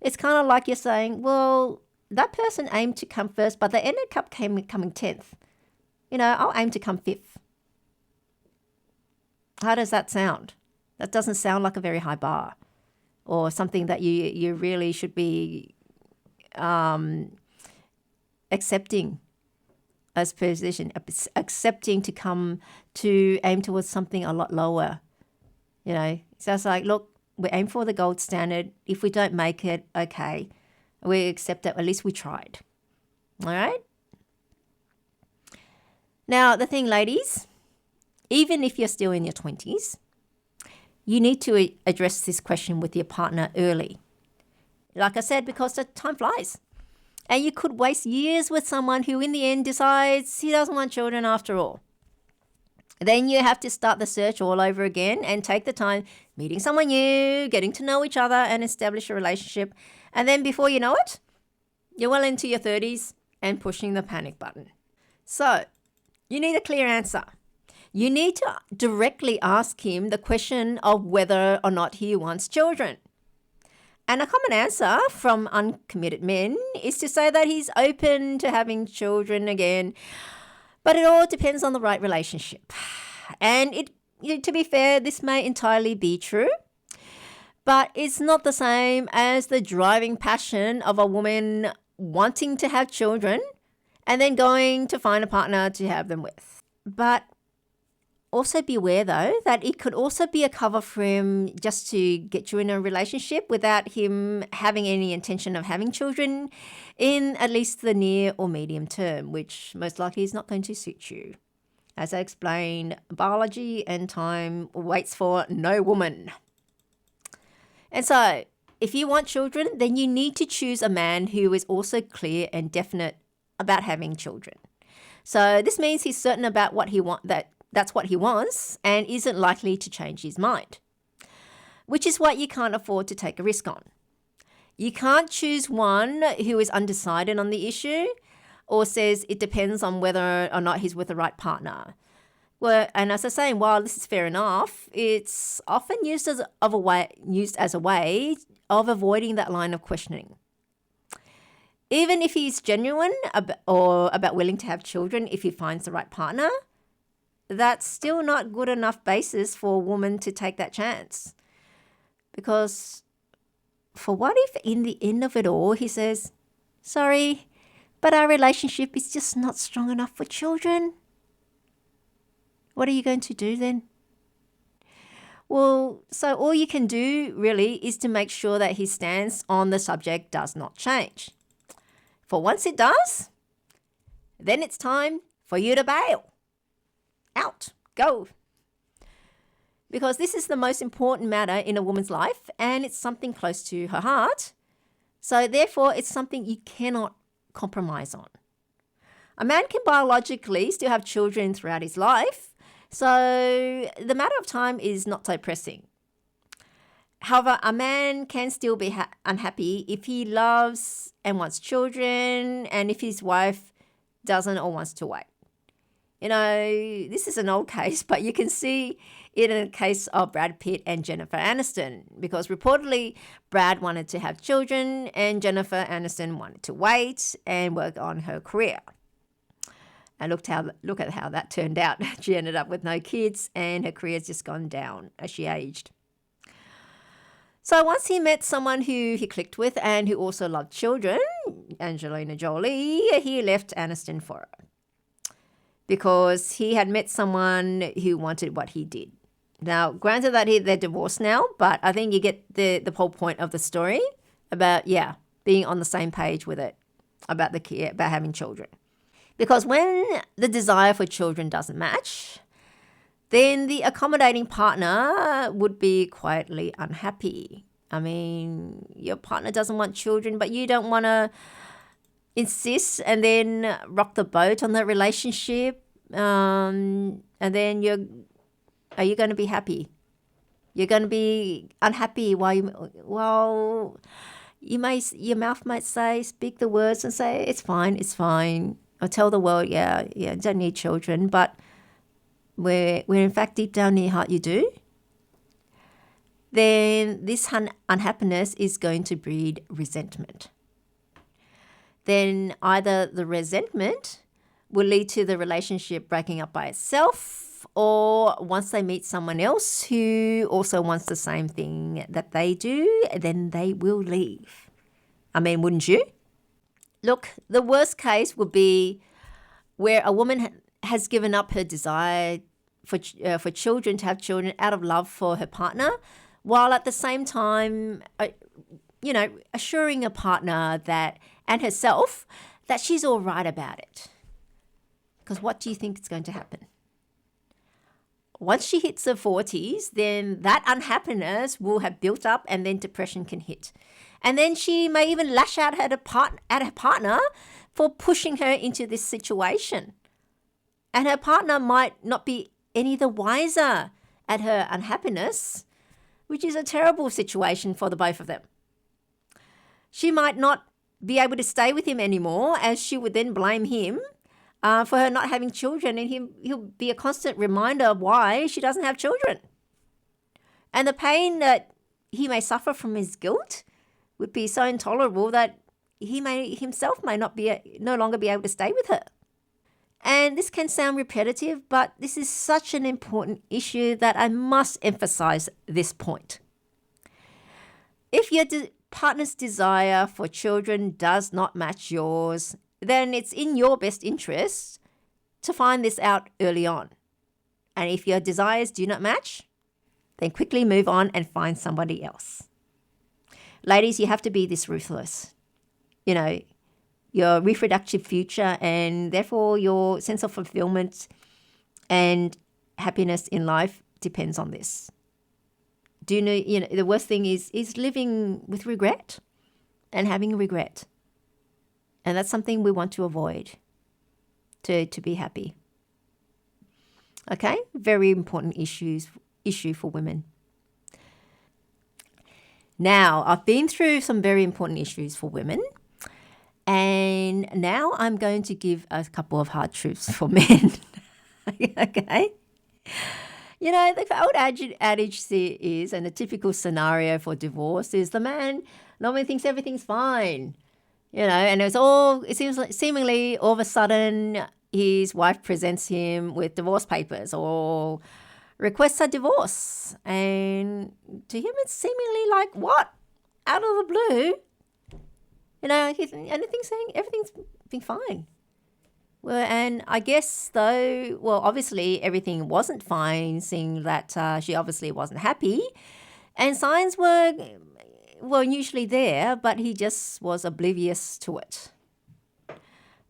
It's kind of like you're saying, well, that person aimed to come first, but they ended up coming 10th. You know, I'll aim to come 5th. How does that sound? That doesn't sound like a very high bar, or something that you really should be accepting as position, accepting to aim towards something a lot lower. You know, so it's like, look, we aim for the gold standard. If we don't make it, okay, we accept it. At least we tried. All right? Now, the thing, ladies, even if you're still in your 20s, you need to address this question with your partner early. Like I said, because the time flies. And you could waste years with someone who in the end decides he doesn't want children after all. Then you have to start the search all over again and take the time meeting someone new, getting to know each other and establish a relationship. And then before you know it, you're well into your 30s and pushing the panic button. So you need a clear answer. You need to directly ask him the question of whether or not he wants children. And a common answer from uncommitted men is to say that he's open to having children again, but it all depends on the right relationship. And to be fair, this may entirely be true, but it's not the same as the driving passion of a woman wanting to have children and then going to find a partner to have them with. But also beware, though, that it could also be a cover for him just to get you in a relationship without him having any intention of having children in at least the near or medium term, which most likely is not going to suit you. As I explained, biology and time waits for no woman. And so, if you want children, then you need to choose a man who is also clear and definite about having children. So this means he's certain about what he that's what he wants and isn't likely to change his mind, which is what you can't afford to take a risk on. You can't choose one who is undecided on the issue or says it depends on whether or not he's with the right partner. Well, and as I was saying, while this is fair enough, it's often used as a way of avoiding that line of questioning. Even if he's genuine about willing to have children if he finds the right partner, that's still not good enough basis for a woman to take that chance. Because for what if in the end of it all he says, sorry, but our relationship is just not strong enough for children? What are you going to do then? Well, so all you can do really is to make sure that his stance on the subject does not change. For once it does, then it's time for you to bail. Out. Go. Because this is the most important matter in a woman's life and it's something close to her heart. So therefore, it's something you cannot compromise on. A man can biologically still have children throughout his life, so the matter of time is not so pressing. However, a man can still be unhappy if he loves and wants children and if his wife doesn't or wants to wait. You know, this is an old case, but you can see it in the case of Brad Pitt and Jennifer Aniston, because reportedly Brad wanted to have children and Jennifer Aniston wanted to wait and work on her career. And look at how that turned out. She ended up with no kids and her career's just gone down as she aged. So once he met someone who he clicked with and who also loved children, Angelina Jolie, he left Aniston for her, because he had met someone who wanted what he did. Now, granted that they're divorced now, but I think you get the whole point of the story about, being on the same page with it, about having children. Because when the desire for children doesn't match, then the accommodating partner would be quietly unhappy. I mean, your partner doesn't want children, but you don't want to insist and then rock the boat on that relationship, and then are you going to be happy? You're going to be unhappy your mouth might speak the words and say it's fine, or tell the world, don't need children, but where in fact deep down in your heart you do, then this unhappiness is going to breed resentment. Then either the resentment will lead to the relationship breaking up by itself, or once they meet someone else who also wants the same thing that they do, then they will leave. I mean, wouldn't you? Look, the worst case would be where a woman has given up her desire for children, to have children, out of love for her partner, while at the same time, assuring a partner and herself that she's all right about it. Because what do you think is going to happen? Once she hits her 40s, then that unhappiness will have built up and then depression can hit. And then she may even lash out at her partner for pushing her into this situation. And her partner might not be any the wiser at her unhappiness, which is a terrible situation for the both of them. She might not be able to stay with him anymore, as she would then blame him for her not having children, and he'll be a constant reminder of why she doesn't have children. And the pain that he may suffer from his guilt would be so intolerable that he may no longer be able to stay with her. And this can sound repetitive, but this is such an important issue that I must emphasize this point. If your partner's desire for children does not match yours, then it's in your best interest to find this out early on. And if your desires do not match, then quickly move on and find somebody else. Ladies, you have to be this ruthless. You know, your reproductive future and therefore your sense of fulfillment and happiness in life depends on this. Do you know, the worst thing is living with regret and having regret. And that's something we want to avoid to be happy. Okay? Very important issue for women. Now, I've been through some very important issues for women. And now I'm going to give a couple of hard truths for men. Okay? You know, the old adage is, and the typical scenario for divorce is the man normally thinks everything's fine. You know, and it seems like seemingly all of a sudden his wife presents him with divorce papers or requests a divorce. And to him it's seemingly like, what? Out of the blue? You know, and he thinks saying everything's been fine. Well, and I guess though, well, obviously everything wasn't fine, seeing that she obviously wasn't happy. And signs were usually there, but he just was oblivious to it.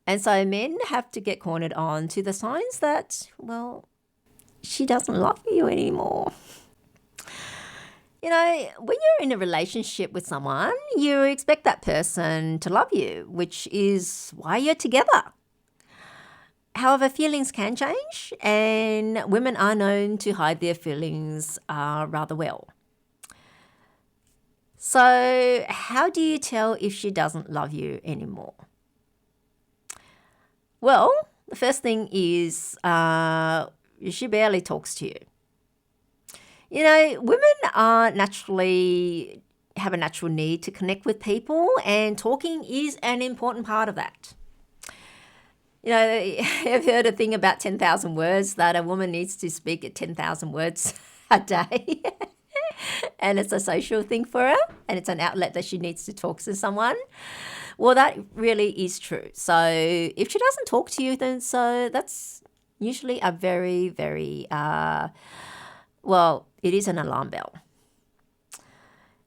And so men have to get cornered on to the signs that, well, she doesn't love you anymore. You know, when you're in a relationship with someone, you expect that person to love you, which is why you're together. However, feelings can change, and women are known to hide their feelings rather well. So how do you tell if she doesn't love you anymore? Well, the first thing is she barely talks to you. You know, women have a natural need to connect with people, and talking is an important part of that. You know, I've heard a thing about 10,000 words, that a woman needs to speak at 10,000 words a day. And it's a social thing for her, and it's an outlet that she needs to talk to someone. Well, that really is true. So if she doesn't talk to you, then so that's usually a very, very, it is an alarm bell.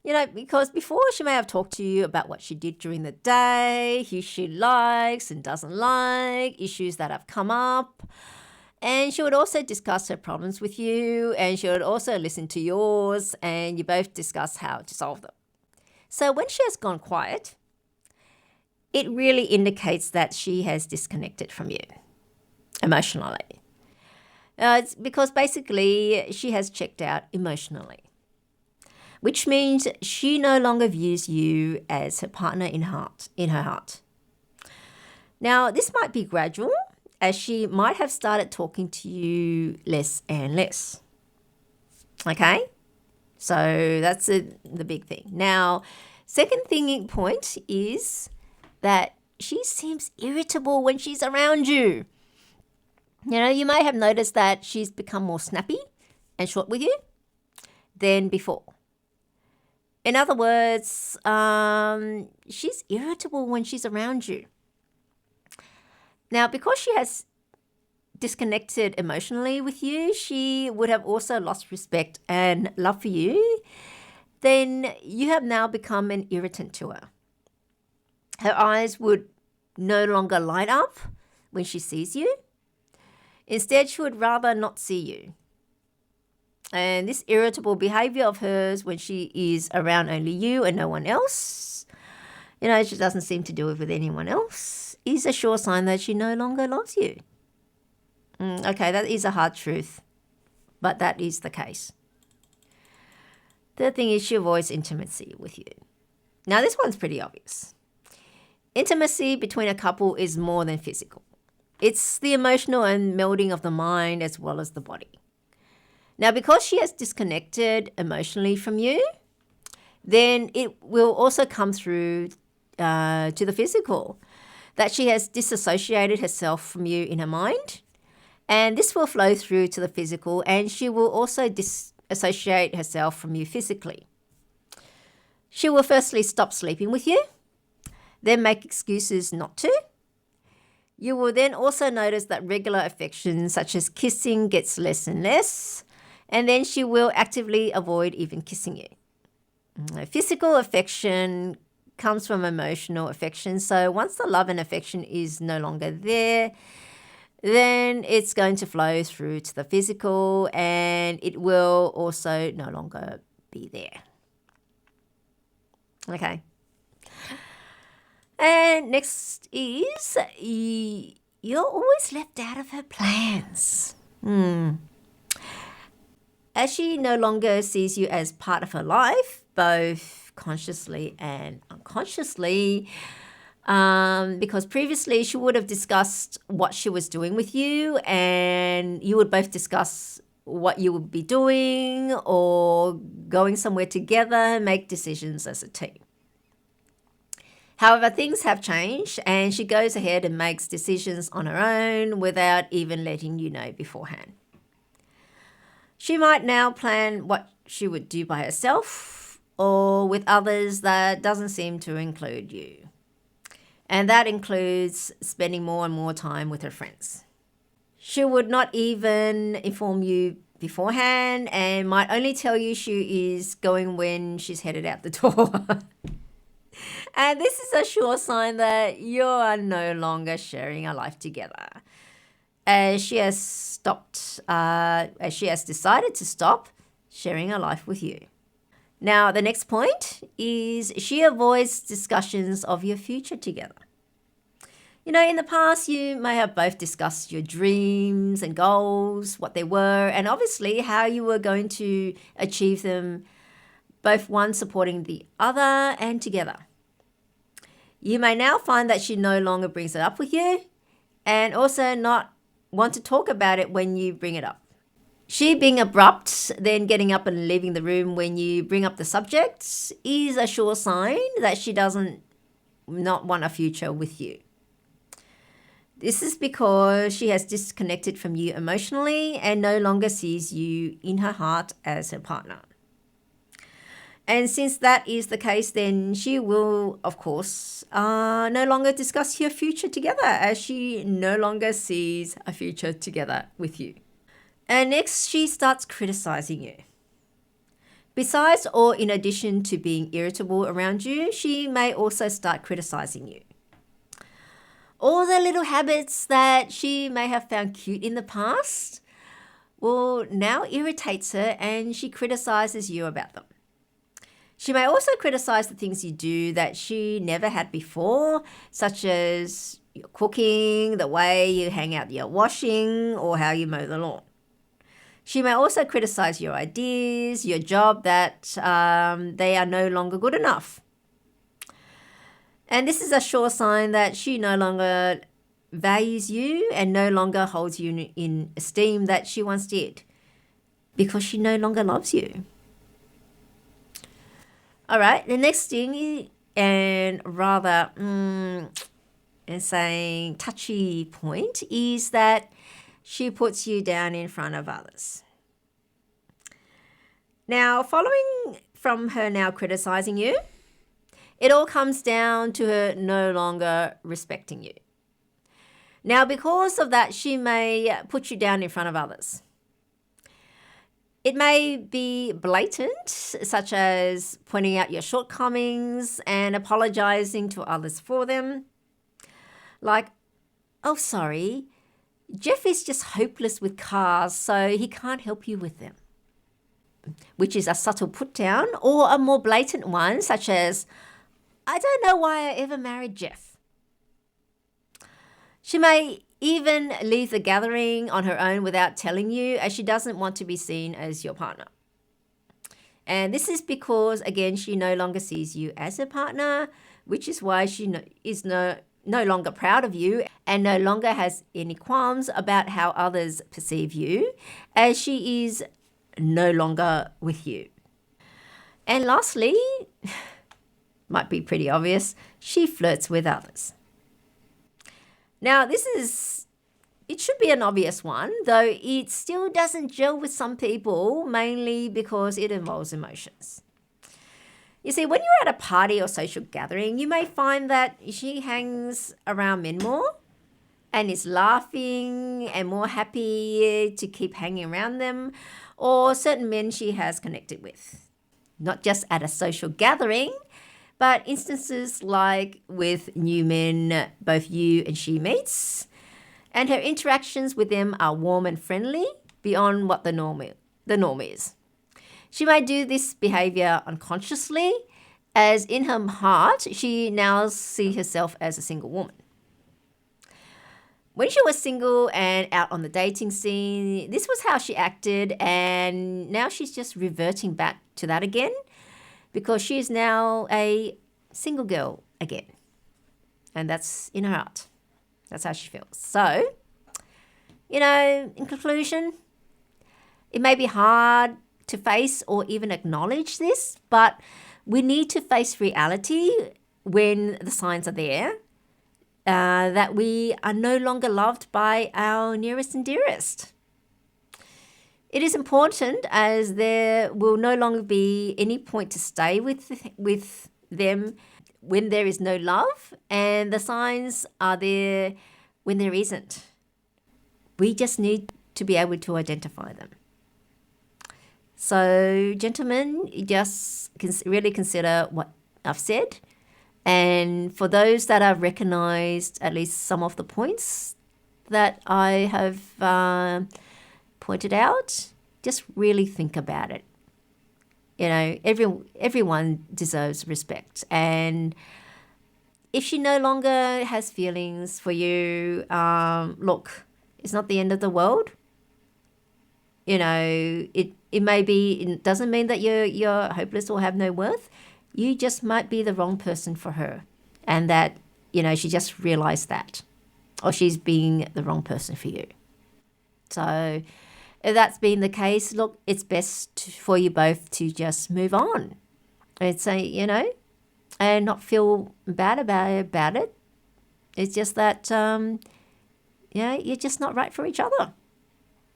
You know, because before she may have talked to you about what she did during the day, who she likes and doesn't like, issues that have come up. And she would also discuss her problems with you, and she would also listen to yours, and you both discuss how to solve them. So when she has gone quiet, it really indicates that she has disconnected from you emotionally. It's because basically she has checked out emotionally, which means she no longer views you as her partner in her heart. Now, this might be gradual, as she might have started talking to you less and less. Okay? So that's the big thing. Now, second point is that she seems irritable when she's around you. You know, you may have noticed that she's become more snappy and short with you than before. In other words, she's irritable when she's around you. Now, because she has disconnected emotionally with you, she would have also lost respect and love for you. Then you have now become an irritant to her. Her eyes would no longer light up when she sees you. Instead, she would rather not see you. And this irritable behavior of hers when she is around only you and no one else, you know, she doesn't seem to do it with anyone else, is a sure sign that she no longer loves you. Okay, that is a hard truth, but that is the case. Third thing is she avoids intimacy with you. Now, this one's pretty obvious. Intimacy between a couple is more than physical. It's the emotional and melding of the mind as well as the body. Now, because she has disconnected emotionally from you, then it will also come through to the physical, that she has disassociated herself from you in her mind, and this will flow through to the physical, and she will also disassociate herself from you physically. She will firstly stop sleeping with you, then make excuses not to. You will then also notice that regular affection, such as kissing, gets less and less, and then she will actively avoid even kissing you. Physical affection comes from emotional affection, so once the love and affection is no longer there, then it's going to flow through to the physical, and it will also no longer be there. Okay. And next is you're always left out of her plans. As she no longer sees you as part of her life, both consciously and unconsciously, because previously she would have discussed what she was doing with you, and you would both discuss what you would be doing or going somewhere together, make decisions as a team. However, things have changed, and she goes ahead and makes decisions on her own without even letting you know beforehand. She might now plan what she would do by herself or with others that doesn't seem to include you. And that includes spending more and more time with her friends. She would not even inform you beforehand and might only tell you she is going when she's headed out the door. And this is a sure sign that you are no longer sharing a life together, as she has decided to stop sharing a life with you. Now, the next point is she avoids discussions of your future together. You know, in the past, you may have both discussed your dreams and goals, what they were, and obviously how you were going to achieve them, both one supporting the other and together. You may now find that she no longer brings it up with you and also not want to talk about it when you bring it up. She being abrupt, then getting up and leaving the room when you bring up the subject is a sure sign that she doesn't not want a future with you. This is because she has disconnected from you emotionally and no longer sees you in her heart as her partner. And since that is the case, then she will, of course, no longer discuss your future together, as she no longer sees a future together with you. And next, she starts criticizing you. Besides or in addition to being irritable around you, she may also start criticizing you. All the little habits that she may have found cute in the past will now irritates her, and she criticizes you about them. She may also criticize the things you do that she never had before, such as your cooking, the way you hang out your washing, or how you mow the lawn. She may also criticize your ideas, your job, that they are no longer good enough. And this is a sure sign that she no longer values you and no longer holds you in esteem that she once did, because she no longer loves you. All right, the next thing, and rather saying touchy point, is that she puts you down in front of others. Now, following from her now criticizing you, it all comes down to her no longer respecting you. Now, because of that, she may put you down in front of others. It may be blatant, such as pointing out your shortcomings and apologizing to others for them. Like, oh, sorry, Jeff is just hopeless with cars, so he can't help you with them. Which is a subtle put down, or a more blatant one, such as, I don't know why I ever married Jeff. She may even leave the gathering on her own without telling you, as she doesn't want to be seen as your partner. And this is because, again, she no longer sees you as a partner, which is why she is no longer proud of you and no longer has any qualms about how others perceive you, as she is no longer with you. And lastly, might be pretty obvious, she flirts with others. Now, it should be an obvious one, though it still doesn't gel with some people, mainly because it involves emotions. You see, when you're at a party or social gathering, you may find that she hangs around men more and is laughing and more happy to keep hanging around them, or certain men she has connected with. Not just at a social gathering, but instances like with new men both you and she meets, and her interactions with them are warm and friendly beyond what the norm is. She may do this behavior unconsciously, as in her heart, she now sees herself as a single woman. When she was single and out on the dating scene, this was how she acted, and now she's just reverting back to that again because she is now a single girl again. And that's in her heart. That's how she feels. So, in conclusion, it may be hard to face or even acknowledge this, but we need to face reality when the signs are there, that we are no longer loved by our nearest and dearest. It is important as there will no longer be any point to stay with them when there is no love, and the signs are there when there isn't. We just need to be able to identify them. So, gentlemen, just really consider what I've said. And for those that have recognized at least some of the points that I have pointed out, just really think about it. Everyone deserves respect. And if she no longer has feelings for you, look, it's not the end of the world. It may be, it doesn't mean that you're hopeless or have no worth. You just might be the wrong person for her. And that, she just realized that. Or she's being the wrong person for you. So if that's been the case, look, it's best for you both to just move on. And say, and not feel bad about it. It's just that, you're just not right for each other.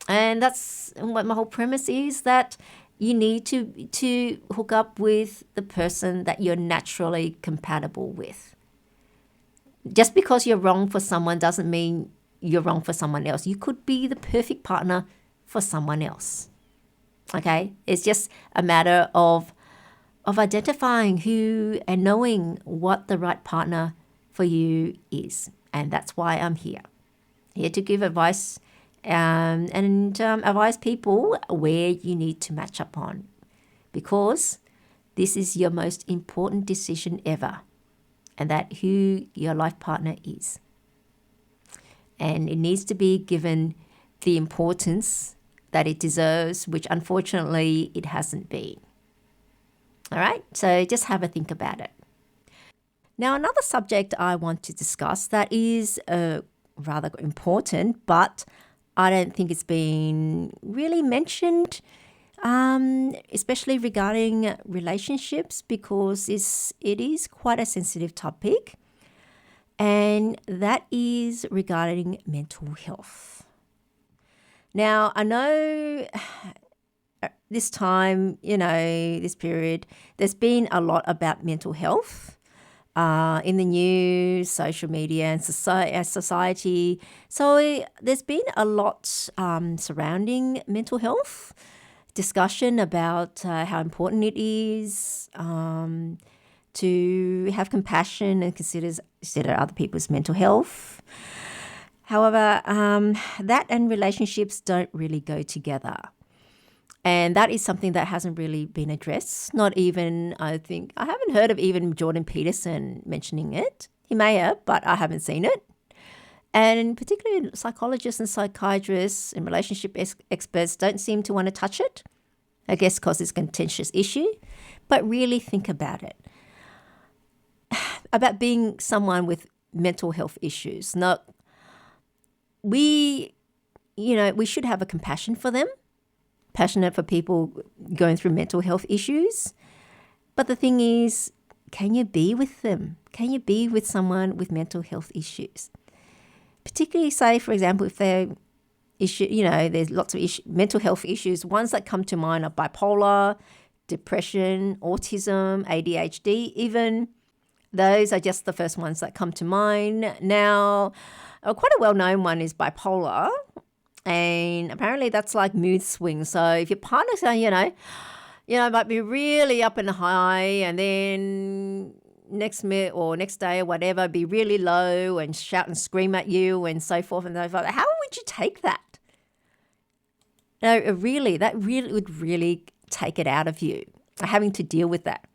And that's what my whole premise is, that you need to hook up with the person that you're naturally compatible with. Just because you're wrong for someone doesn't mean you're wrong for someone else. You could be the perfect partner for someone else. Okay? It's just a matter of identifying who and knowing what the right partner for you is. And that's why I'm here. Here to give advice and advise people where you need to match up on, because this is your most important decision ever, and that who your life partner is. And it needs to be given the importance that it deserves, which unfortunately it hasn't been. All right, so just have a think about it. Now, another subject I want to discuss that is rather important, but I don't think it's been really mentioned, especially regarding relationships, because it is quite a sensitive topic, and that is regarding mental health. Now, I know this time, this period, there's been a lot about mental health in the news, social media, and society. So there's been a lot surrounding mental health, discussion about how important it is to have compassion and consider other people's mental health. However, that and relationships don't really go together. And that is something that hasn't really been addressed. Not even, I haven't heard of even Jordan Peterson mentioning it. He may have, but I haven't seen it. And particularly psychologists and psychiatrists and relationship experts don't seem to want to touch it. I guess because it's a contentious issue. But really think about it. About being someone with mental health issues. We should have a compassion for them. Passionate for people going through mental health issues. But the thing is, can you be with them? Can you be with someone with mental health issues? Particularly, say, for example, if they're there's lots of mental health issues. Ones that come to mind are bipolar, depression, autism, ADHD even. Those are just the first ones that come to mind. Now, quite a well-known one is bipolar. And apparently that's like mood swings. So if your partner's, might be really up and high, and then next minute or next day or whatever, be really low and shout and scream at you and so forth and so forth. How would you take that? No, that really would really take it out of you, having to deal with that.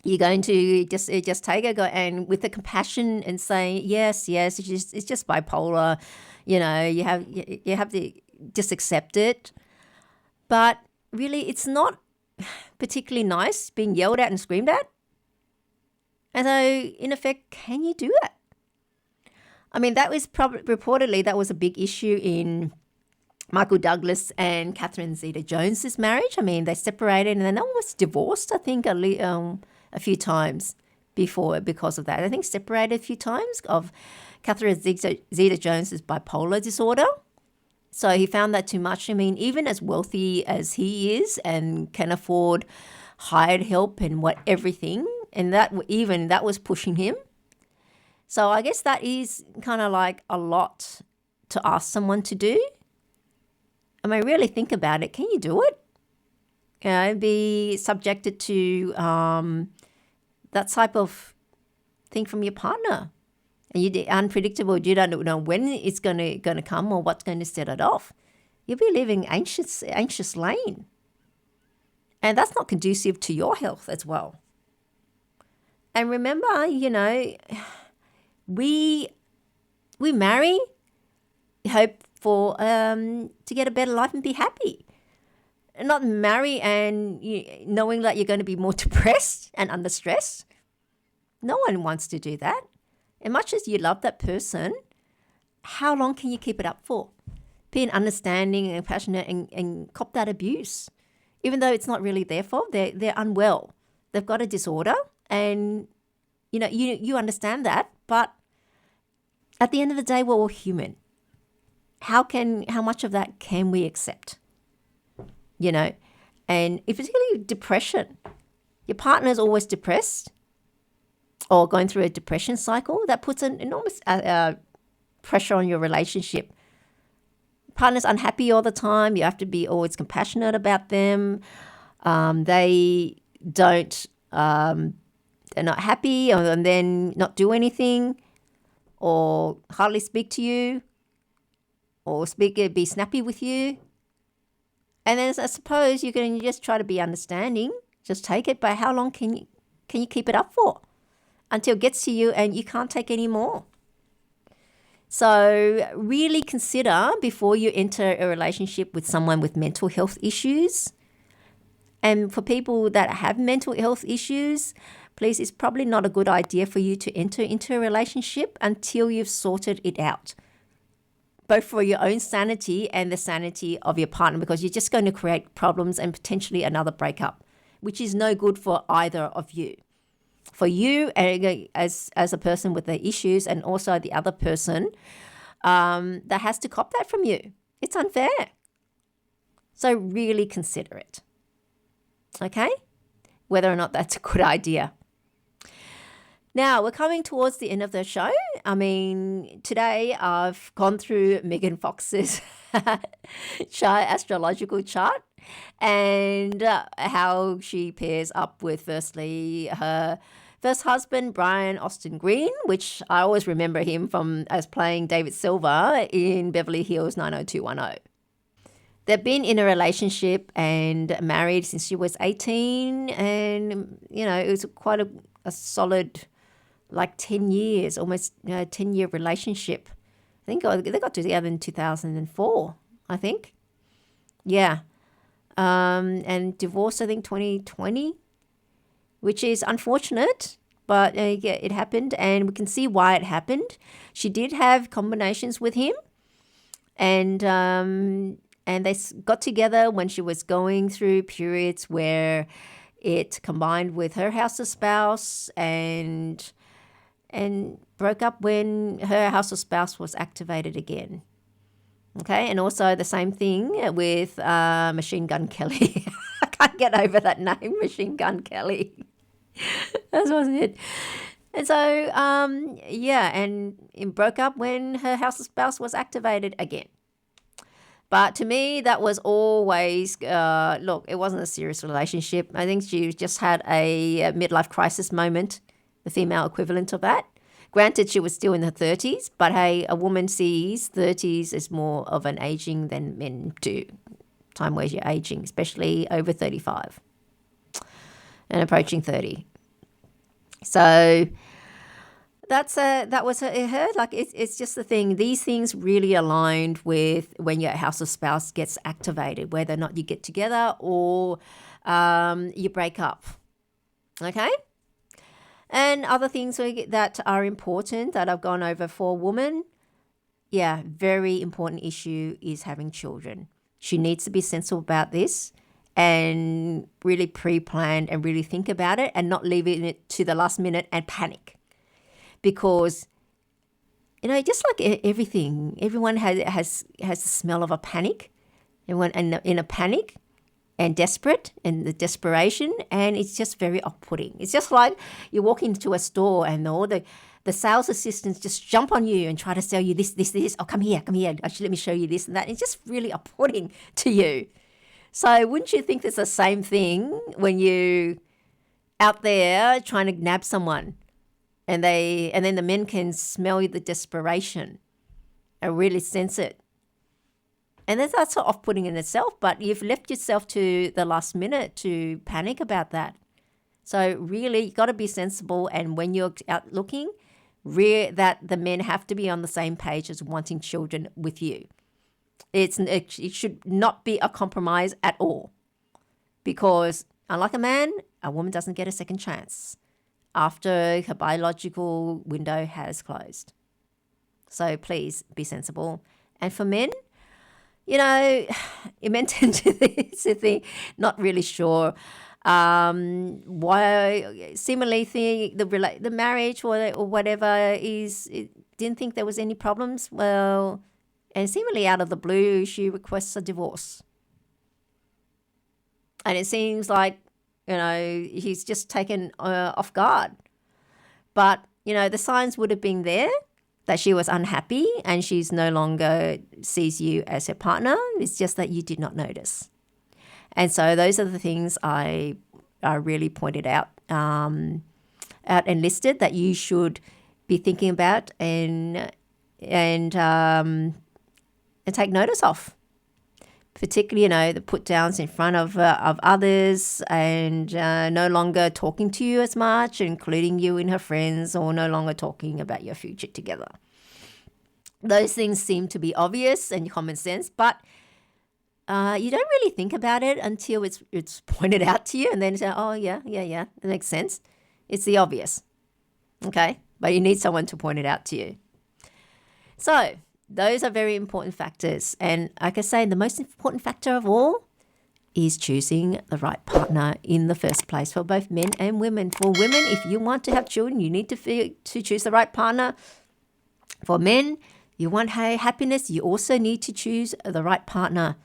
You're going to just take it and with the compassion and say, yes, it's just bipolar. You have to just accept it. But really, it's not particularly nice being yelled at and screamed at. And so, in effect, can you do that? I mean, that was reportedly that was a big issue in Michael Douglas and Catherine Zeta-Jones's marriage. I mean, they separated and then almost divorced, I think, a few times before because of that. I think separated a few times of Catherine Zeta-Jones's bipolar disorder. So he found that too much. I mean, even as wealthy as he is and can afford hired help and everything, and that was pushing him. So I guess that is kind of like a lot to ask someone to do. I mean, really think about it. Can you do it? Be subjected to that type of thing from your partner. And you're unpredictable. You don't know when it's going to come or what's going to set it off. You'll be living anxious lane. And that's not conducive to your health as well. And remember, we marry, hope for to get a better life and be happy. And not marry and knowing that you're going to be more depressed and under stress. No one wants to do that. And much as you love that person, how long can you keep it up for? Being understanding and passionate and cop that abuse. Even though it's not really their fault, they're unwell. They've got a disorder and, you understand that. But at the end of the day, we're all human. How much of that can we accept? And if particularly depression, your partner is always depressed or going through a depression cycle, that puts an enormous pressure on your relationship. Partner's unhappy all the time. You have to be always compassionate about them. They don't, they're not happy and then not do anything or hardly speak to you or be snappy with you. And then I suppose you can just try to be understanding, just take it. But how long can you keep it up for? Until it gets to you and you can't take any more. So really consider before you enter a relationship with someone with mental health issues. And for people that have mental health issues, please, it's probably not a good idea for you to enter into a relationship until you've sorted it out, both for your own sanity and the sanity of your partner, because you're just going to create problems and potentially another breakup, which is no good for either of you. For you as a person with the issues and also the other person that has to cop that from you. It's unfair. So really consider it. Okay? Whether or not that's a good idea. Now, we're coming towards the end of the show. I mean, today I've gone through Megan Fox's astrological chart and how she pairs up with, firstly, her first husband, Brian Austin Green, which I always remember him as playing David Silver in Beverly Hills 90210. They've been in a relationship and married since she was 18, and, it was quite a solid, 10 years, almost 10-year relationship. I think they got together in 2004, I think. Yeah. And divorced, I think, 2020, which is unfortunate, but it happened, and we can see why it happened. She did have combinations with him, and they got together when she was going through periods where it combined with her house of spouse and broke up when her house of spouse was activated again. Okay, and also the same thing with Machine Gun Kelly. I can't get over that name, Machine Gun Kelly. That wasn't it. And so, and it broke up when her house spouse was activated again. But to me, that was always, look, it wasn't a serious relationship. I think she just had a midlife crisis moment, the female equivalent of that. Granted, she was still in her 30s, but hey, a woman sees 30s as more of an aging than men do. Time where you're aging, especially over 35 and approaching 30. So that was her. Like it's just the thing. These things really aligned with when your house of spouse gets activated, whether or not you get together or you break up. Okay. And other things that are important that I've gone over for a woman. Yeah, very important issue is having children. She needs to be sensible about this and really pre-plan and really think about it and not leaving it to the last minute and panic. Because, just like everything, everyone has the smell of a panic. Everyone in a panic and desperate and the desperation, and it's just very off-putting. It's just like you walk into a store and all the sales assistants just jump on you and try to sell you this. Oh, come here. Actually, let me show you this and that. It's just really off-putting to you. So wouldn't you think it's the same thing when you out there trying to nab someone and then the men can smell the desperation and really sense it. And that's off-putting in itself, but you've left yourself to the last minute to panic about that. So really, you got to be sensible, and when you're out looking, that the men have to be on the same page as wanting children with you. It should not be a compromise at all, because unlike a man, a woman doesn't get a second chance after her biological window has closed. So please be sensible. And for men, you mentioned this thing, not really sure why similarly the marriage or whatever didn't think there was any problems. Well, and seemingly out of the blue, she requests a divorce. And it seems like, he's just taken off guard. But, the signs would have been there that she was unhappy and she's no longer sees you as her partner. It's just that you did not notice. And so those are the things I really pointed out and listed that you should be thinking about and take notice of. Particularly, the put downs in front of others and no longer talking to you as much, including you in her friends, or no longer talking about your future together. Those things seem to be obvious and common sense, but you don't really think about it until it's pointed out to you, and then you say, oh, yeah, that makes sense. It's the obvious, okay? But you need someone to point it out to you. So those are very important factors. And like I say, the most important factor of all is choosing the right partner in the first place for both men and women. For women, if you want to have children, you need to choose the right partner. For men, you want happiness, you also need to choose the right partner.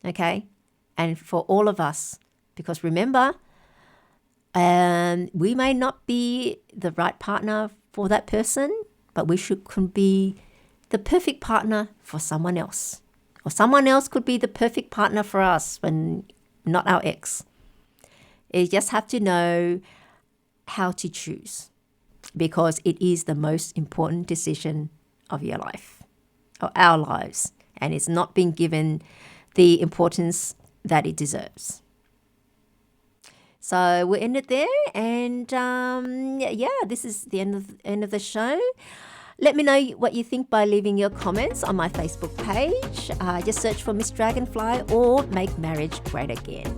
Okay? And for all of us, because remember, we may not be the right partner for that person, but we could be the perfect partner for someone else. Or someone else could be the perfect partner for us when not our ex. You just have to know how to choose, because it is the most important decision of your life, or our lives, and it's not being given the importance that it deserves. So we'll end it there, and this is the end of the show. Let me know what you think by leaving your comments on my Facebook page. Just search for Miss Dragonfly or Make Marriage Great Again.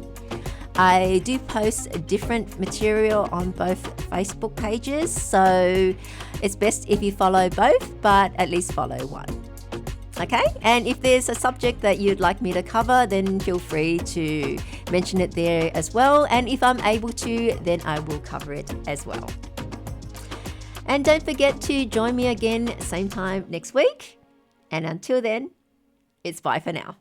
I do post different material on both Facebook pages, so it's best if you follow both, but at least follow one. Okay? And if there's a subject that you'd like me to cover, then feel free to mention it there as well. And if I'm able to, then I will cover it as well. And don't forget to join me again same time next week. And until then, it's bye for now.